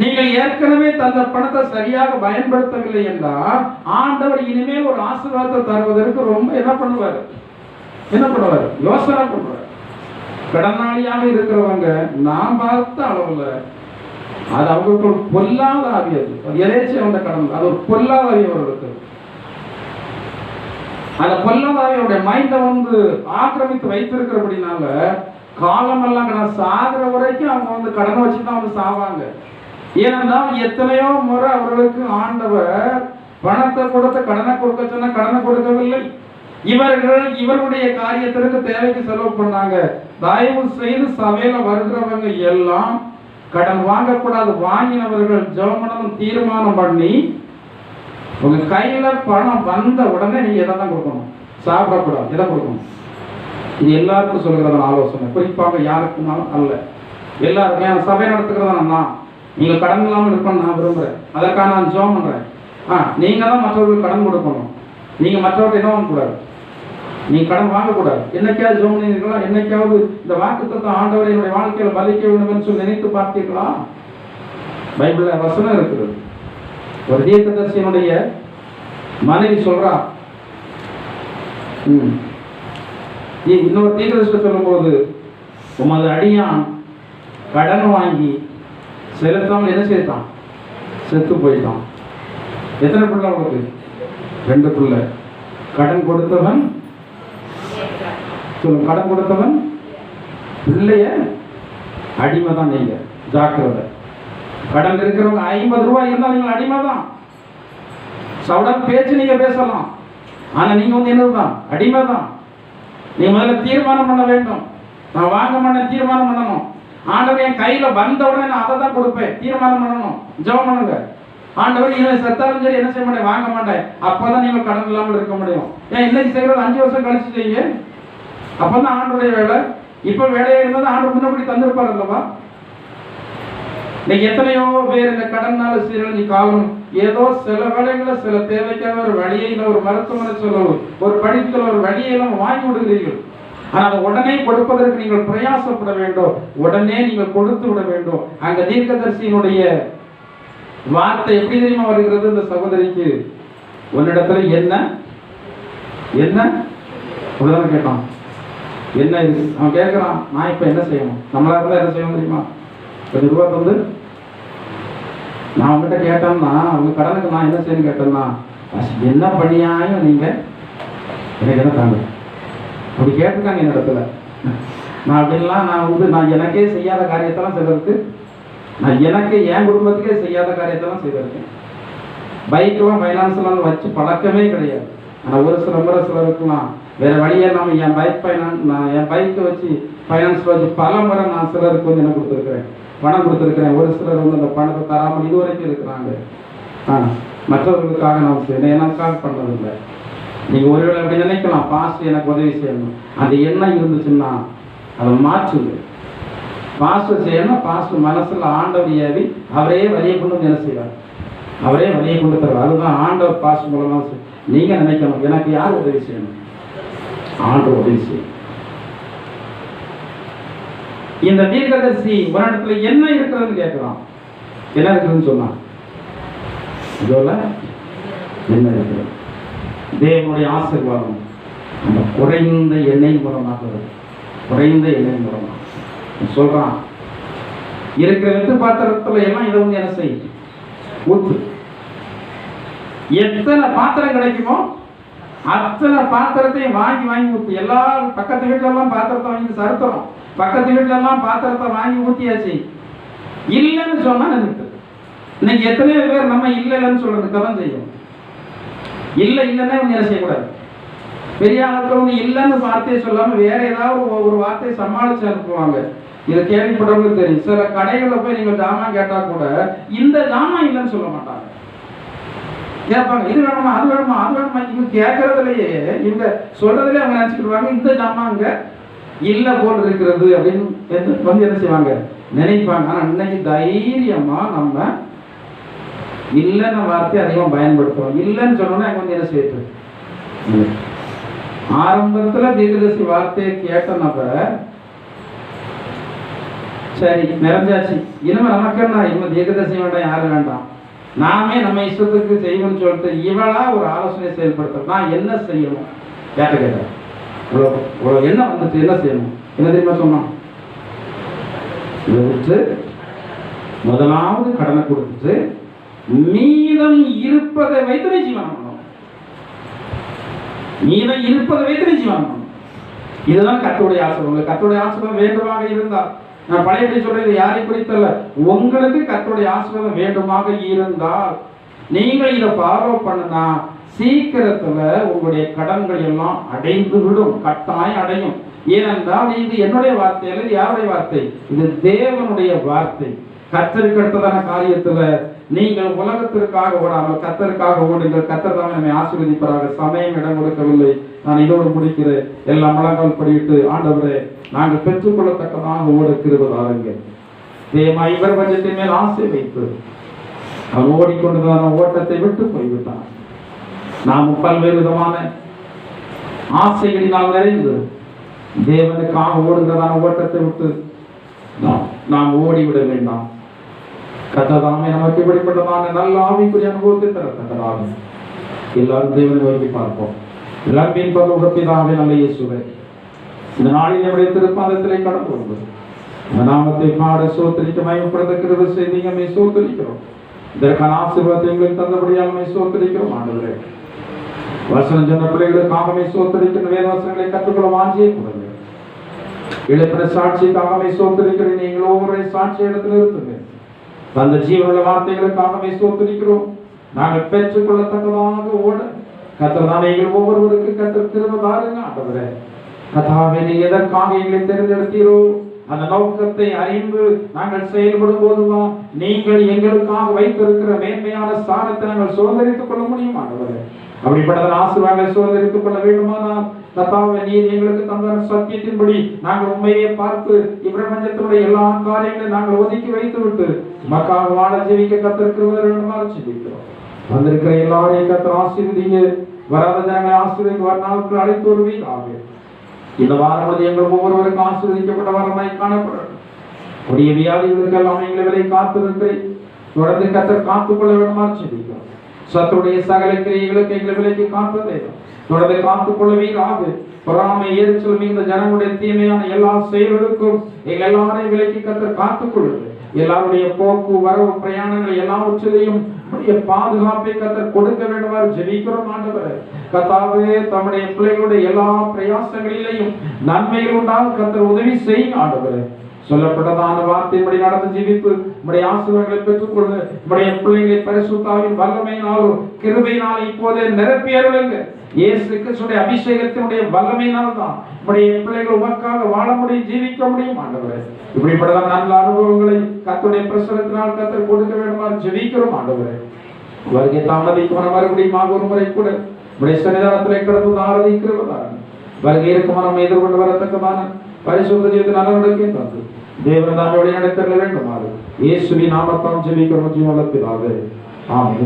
நீங்கள் ஏற்கனவே தந்த பணத்தை சரியாக பயன்படுத்தவில்லை என்றால் ஆண்டவர் இனிமேல் ஒரு ஆசீர்வாதத்தை தருவதற்கு ரொம்ப என்ன பண்ணுவார், யோசனை பண்ணுவார். கடனாளியாக இருக்கிறவங்க நாம் பார்த்த அளவுல அது அவங்களுக்கு ஒரு பொல்லாத ஆவி, அது எதேச்சும் வந்த கடன், அது ஒரு பொல்லாத ஆவி அவர்களுக்கு. அந்த பொல்லாத ஆவியோடைய மைண்டை ஆக்கிரமித்து வைத்திருக்கிறபடினால காலமெல்லாம் சாகிற வரைக்கும் அவங்க கடனை வச்சுதான் சாவாங்க. ஏனென்றால் எத்தனையோ முறை அவர்களுக்கு ஆண்டவர் பணத்தை கொடுத்து கடனை கொடுக்க சொன்ன கடனை கொடுக்கவில்லை. இவர்களுடைய காரியத்திற்கு தேவைக்கு செலவு பண்ணாங்க. தயவு செய்து சபையில வருகிறவங்க எல்லாம் கடன் வாங்கக்கூடாது. வாங்கினவர்கள் ஜெபம் தீர்மானம் பண்ணி உங்க கையில பணம் வந்த உடனே நீங்க எதை தான் கொடுக்கணும், சாப்பிடக்கூடாது, எதை கொடுக்கணும். இது எல்லாருக்கும் சொல்லுகிறதான ஆலோசனை, குறிப்பாக யாருக்குனாலும் அல்ல, எல்லாருக்கும். சபை நடத்துகிறதா நீங்க கடன் இல்லாமல் இருக்கணும் நான் விரும்புறேன், அதற்காக நான் ஜெபம் பண்றேன். நீங்க தான் மற்றவர்களுக்கு கடன் கொடுக்கணும், நீங்க மற்றவர்கள் என்ன வாங்கக்கூடாது, நீங்க கடன் வாங்கக்கூடாது. என்னைக்காவது ஜெபம் பண்ணிருக்கலாம், என்னைக்காவது இந்த வாக்குத்தத்தம் ஆண்டவரை என்னுடைய வாழ்க்கையில பலிக்க வேண்டும் என்று சொல்லி நினைத்து பார்த்தீர்களா? பைபிள்ல வசனம் இருக்குது. ஒரு தீர்க்கதரிசியினுடைய மனைவி சொல்றா, இன்னொரு தீர்க்கதரிசி சொல்லும் போது, உமது அடியான் கடன் வாங்கி செலுத்தாமல் என்ன செய்தான், செத்து போயிட்டான். எத்தனை பிள்ளை உங்களுக்கு? 2 பிள்ளை. கடன் கொடுத்தவன் கடன் கொடுத்தவன் பிள்ளைய அடிமை தான். நீங்க ஜாக்கிரதை. கடன் இருக்கிறவங்க 50 ரூபாய் இருந்தால் நீங்க அடிமை தான். சவுடன் பேச்சு நீங்க பேசலாம், ஆனா நீங்க என்னதான் அடிமை தான். நீங்க முதல்ல தீர்மானம் பண்ண வேண்டும். நான் வாங்க மாட்டேன், தீர்மானம் பண்ணணும். ஆண்டவர் என் கையில வந்த உடனே நான் அதை தான் கொடுப்பேன், தீர்மானம் பண்ணணும். ஜெபம் பண்ணுங்க. ஆண்டவர் இவன் செத்தாலும் சரி என்ன செய்ய மாட்டேன், வாங்க மாட்டேன். அப்பதான் நீங்க கடன் இல்லாமல் இருக்க முடியும். ஏன் இன்னைக்கு செய்யறது 5 வருஷம் கழிச்சு செய்யுங்க, அப்பதான் ஆண்டோடைய வேலை. இப்ப வேலையா இருந்தாலும் ஆண்டு முன்னபடி தந்திருப்பார் அல்லவா? இன்னைக்கு எத்தனையோ பேர் இந்த கடனால சீரழிஞ்சு காலம் ஏதோ சில வேலைகளை சில தேவைக்காக ஒரு வழியை ஒரு மருத்துவமனை செலவு ஒரு படிப்புல ஒரு வழியை எல்லாம் வாங்கி விடுகிறீர்கள். ஆனால் அதை உடனே கொடுப்பதற்கு நீங்கள் பிரயாசப்பட வேண்டும், உடனே நீங்கள் கொடுத்து விட வேண்டும். அங்க தீர்க்கதரிசியினுடைய வார்த்தை எப்படி தெரியுமா வருகிறது? இந்த சகோதரிக்கு உன்னிடத்துல என்ன என்ன அப்படிதான் கேட்டான். என்ன இது? அவன் கேட்கிறான், நான் இப்ப என்ன செய்யணும்? நம்மளா இருந்தா என்ன செய்யணும் தெரியுமா? கொஞ்சம் ரூபா தந்து நான் அவங்ககிட்ட கேட்டேன்னா, அவங்க கடனுக்கு நான் என்ன செய்யணும் கேட்டேன்னா, என்ன பண்ணியாயும் நீங்க எனக்கு என்ன தாங்க அப்படி கேட்டிருக்காங்க என் இடத்துல. நான் அப்படின்லாம் நான் எனக்கே செய்யாத காரியத்தெல்லாம் செய்திருக்கு. நான் எனக்கு என் குடும்பத்துக்கே செய்யாத காரியத்தெல்லாம் செய்திருக்கேன். பைக்கெல்லாம் ஃபைனான்ஸ்லாம் வச்சு பழக்கமே கிடையாது. ஆனால் ஒரு சில முறை சிலருக்குலாம் வேற வழியே நம்ம என் பைக்கை வச்சு ஃபைனான்ஸ் வச்சு பல முறை நான் சிலருக்கு வந்து என்ன கொடுத்துருக்குறேன், பணம் கொடுத்துருக்குறேன். ஒரு சிலர் வந்து அந்த பணத்தை தராமல் இது வரைக்கும் இருக்கிறாங்க. மற்றவர்களுக்காக நாம் செய்யணும், எனக்காக பண்ணதில்லை. நீங்கள் ஒருவேளை அப்படி நினைக்கலாம், பாஸ்ட் எனக்கு உதவி செய்யணும். அது என்ன இருந்துச்சுன்னா அதை மாற்றுங்க. பாஸ்ட் செய்யணும், பாஸ்ட் மனசில் ஆண்டவர் ஏவி அவரே வழியை கொண்டு என்ன செய்வார், அவரே வழியை கொண்டு தருவார். அதுதான் ஆண்டவர் பாஸ்ட் மூலமாக நீங்கள் நினைக்கணும், எனக்கு யார் உதவி செய்யணும், ஆண்டவர் உதவி செய்யணும். இந்த தீர்க்கதரிசி ஒரு இடத்துல என்ன இருக்கிறதுன்னு கேட்கிறான். என்ன இருக்குதுன்னு சொன்னான். இதோல என்ன இருக்கிறது? தேவனுடைய ஆசீர்வாதம் அந்த குறைந்த எண்ணெய் மூலமாக வருது. குறைந்த எண்ணெய் மூலமாக சொல்றான். இருக்கிற வெத்து பாத்திரத்துல எல்லாம் இதை வந்து என்ன செய்யும், ஊத்து. எத்தனை பாத்திரம் கிடைக்குமோ அத்தனை பாத்திரத்தையும் வாங்கி வாங்கி ஊத்து. எல்லா பக்கத்து வீட்டுல எல்லாம் பாத்திரத்தை வாங்கி சருத்தணும். பக்கத்து வீட்டுல எல்லாம் பாத்திரத்தை வாங்கி ஊத்தியாச்சு. இல்லைன்னு சொன்னா நினைத்து இன்னைக்கு எத்தனையோ பேர் நம்ம இல்லைன்னு சொல்றதுக்கு தான் செய்யும். இல்லை இல்லைன்னா என்ன செய்யக்கூடாது. பெரிய ஆட்கள் இல்லைன்னு வார்த்தையை சொல்லாம வேற ஏதாவது ஒரு வார்த்தையை சமாளிச்சு அனுப்புவாங்க. இதை கேள்விப்பட்டவங்களுக்கு தெரியும். சில கடைகளில் போய் நீங்கள் ஜாமான் கேட்டா கூட இந்த ஜாமான் இல்லைன்னு சொல்ல மாட்டாங்க. கேட்பாங்க, இது வேணுமா அது வேணுமா அது வேணுமா. இவங்க கேட்கறதுலயே இவங்க சொல்றதுலேயே அவங்க நினைச்சுக்கிடுவாங்க இந்த ஜாமான் அங்க இல்லை போல் இருக்கிறது அப்படின்னு வந்து என்ன செய்வாங்க, நினைப்பாங்க. ஆனா இன்னைக்கு தைரியமா நம்ம இல்லைன்னு வார்த்தை அதிகமாக பயன்படுத்துறோம். இல்லைன்னு சொன்னோன்னா அங்கே வந்து என்ன செய்யுது, ஆரம்பத்துல தீர்க்கதரிசி வார்த்தையை கேட்ட நபர் சரி நிறைஞ்சாச்சு, இனிமே நமக்கு என்ன, இனிமே தீர்க்கதரிசி வேண்டாம், யாரும் வேண்டாம், நாமே நம்ம இஷ்டத்துக்கு செய்வோம்னு சொல்லிட்டு இவளா ஒரு ஆலோசனை செயல்படுத்த நான் என்ன செய்யணும் கேட்ட என்ன வந்துட்டு என்ன செய்யணும் என்ன தெரியுமா சொன்னோம். இதை விட்டு முதலாவது கடனை கொடுத்துட்டு மீதம் இருப்பதை வைத்து ஜீவனம் பண்ணணும். மீதம் இருப்பதை வைத்து ஜீவனம் பண்ணணும். இதுதான் கர்த்தருடைய ஆசீர்வாதம். கர்த்தருடைய ஆசீர்வாதம் வேண்டுமாக இருந்தால், நான் பழையபடி சொல்றது யாரை குறித்தல்ல, உங்களுக்கு கர்த்தருடைய ஆசீர்வாதம் வேண்டுமாக இருந்தால் நீங்கள் இதை ஃபாலோ பண்ணனா சீக்கிரத்துல உங்களுடைய கடன்கள் எல்லாம் அடைந்து விடும், கட்டாயம் அடையும். ஏனென்றால் இது என்னுடைய வார்த்தை அல்லது யாருடைய வார்த்தை, இது தேவனுடைய வார்த்தை. கர்த்தருக்கு அடுத்ததான காரியத்துல நீங்கள் உலகத்திற்காக ஓடாமல் கர்த்தருக்காக ஓடுங்கள். கர்த்தர் தான் நம்மை ஆசீர்வதிப்பதாக. சமயம் இடம் கொடுக்கவில்லை. நான் இதோடு முடிக்கிறேன். எல்லாம் முழங்கால் படியிட்டு, ஆண்டவரே நாங்கள் பெற்றுக்கொள்ளத்தக்கதாக ஓட கிருபைதாருங்க. தேவா இவர் பட்சத்தின் மேல் ஆசை வைத்து அவன் ஓடிக்கொண்டுதான ஓட்டத்தை விட்டு போய்விட்டான். நாம் பல்வேறு விதமான ஆசைகளினால் நிறைந்து தேவனுக்காக ஓடுகிறதான ஓட்டத்தை விட்டு நாம் ஓடிவிட வேண்டாம். கர்த்ததாமே நமக்கு இப்படிப்பட்டதான நல்ல ஆவிக்குரிய அனுபவத்தை தரத்தக்கதாக எல்லாரும் தேவனை நோக்கி பார்ப்போம். எல்லாரும் பரலோகப்பிதாவே நல்ல இயேசுவே, இந்த நாளில் நம்முடைய திருப்பாதத்திலே கடந்து வருவது நாமத்தை பாட சோத்தரிக்க மயப்படுத்துகிறது செய்தியை சோத்தரிக்கிறோம். இதற்கான ஆசீர்வாதத்தை எங்களுக்கு தந்தபடியாக சோத்தரிக்கிறோம். ஆண்டவரே வசனம் சொன்ன பிள்ளைகளுக்காகவே சோத்தரிக்கிற வேதவசனங்களை கற்றுக்கொள்ள வாஞ்சியை கொடுங்க. இழப்பின சாட்சிக்காகவே சோத்தரிக்கிற நீங்கள் ஒவ்வொரு சாட்சி இடத்துல இருக்குங்க. அந்த ஜீவனுள்ள வார்த்தைகளுக்காகவே சோத்தரிக்கிறோம். நாங்கள் பெற்றுக்கொள்ளத்தக்கதாக ஓட கர்த்தர் நீங்கள் ஒவ்வொருவருக்கு கர்த்தர் திரும்ப தாருங்க. ஆண்டவரே கர்த்தாவே நீ எதற்காக எங்களை தேர்ந்தெடுத்தீரோ அந்த நோக்கத்தை அறிந்து நாங்கள் செயல்படும் போதுதான் நீங்கள் எங்களுக்காக வைத்திருக்கிற மேன்மையான ஸ்தானத்தை நாங்கள் சுதந்திரித்துக் கொள்ள முடியும். ஆண்டவரே அப்படிப்பட்ட ஆசீர்வாதங்களை சுதந்திரித்துக் கொள்ள வேண்டுமானால் கர்த்தாவே நீர் எங்களுக்கு தந்த சத்தியத்தின்படி நாங்கள் உண்மையை பார்த்து இப்பிரபஞ்சத்தினுடைய எல்லா காரியங்களையும் நாங்கள் ஒதுக்கி வைத்து விட்டு மக்கள் வாழ ஜெபிக்க கத்திருக்கிறவர்கள் ஜெபிக்கிறோம். வந்திருக்கிற எல்லாரையும் கர்த்தர் ஆசீர்வதிங்க. வராத ஜனங்களை ஆசீர்வதிங்க. வர நாட்கள் அழைத்து வருவீராக. இந்த வாரம் எங்கள் ஒவ்வொருவருக்கும் ஆசீர்வதிக்கப்பட்ட வாரமாய் காணப்படும். கொடிய வியாதிகளுக்கெல்லாம் எங்களை விலை காத்திருக்கிறேன். தொடர்ந்து கர்த்தர் காத்துக்கொள்ள வேண்டுமா ஜெபிக்கிறோம். சத்துடைய சகல கிரியைகளுக்கு எங்களை விலைக்கு காப்பதே தொடர்ந்து காத்துக்கொள்ளவீராக. பொறாமை எரிச்சல் மிகுந்த ஜனங்களுடைய தீமையான எல்லா செயல்களுக்கும் எங்கள் எல்லாரையும் விலைக்கு கர்த்தர் காத்துக்கொள்ளுது. எல்லாருடைய போக்கு வரவு பிரயாணங்கள் எல்லாவற்றிலையும் பாதுகாப்பை கர்த்தர் கொடுக்க வேண்டுமாறு ஜெபிக்கிறோம். ஆண்டவரே கர்த்தாவே தம்முடைய பிள்ளைகளுடைய எல்லா பிரயாசங்களிலேயும் நன்மைகள் உண்டாக கர்த்தர் உதவி செய்யும். ஆண்டவரே சொல்லப்பட்டதான வார்த்தையின்படி நடந்து ஜீவித்து உம்முடைய ஆசீர்வாதங்களை பெற்றுக்கொண்டு உம்முடைய பிள்ளைகளை பரிசுத்தாவின் வல்லமையினாலும் கிருபையினாலும் இப்போதே நிரப்பி அருளுங்க. இயேசு கிறிஸ்துவின் அபிஷேகத்தினுடைய வல்லமையினால் தான் உம்முடைய பிள்ளைகள் உமக்காக வாழ முடியும், ஜீவிக்க முடியும். ஆண்டவரே இப்படிப்பட்ட நல்ல அனுபவங்களை கர்த்தருடைய பிரசன்னத்தினால் கர்த்தர் கொடுக்க வேண்டுமாறு ஜெபிக்கிறோம். ஆண்டவரே வருகை தாமதிக்கும் மறுபடியும் ஒரு முறை கூட உம்முடைய சன்னிதானத்திலே கடந்து ஆராதிக்கிறவதான வருகை இருக்கும் நம்ம எதிர்கொண்டு வரத்தக்கதான பரிசுத்த ஜீவித நலனுடைய தந்து தேவன் தாமே வழி நடத்தல வேண்டுமாறு இயேசுவின் நாமத்தால் ஜெபிக்கிறோம் ஜீவனுள்ள பிதாவே. ஆமென்.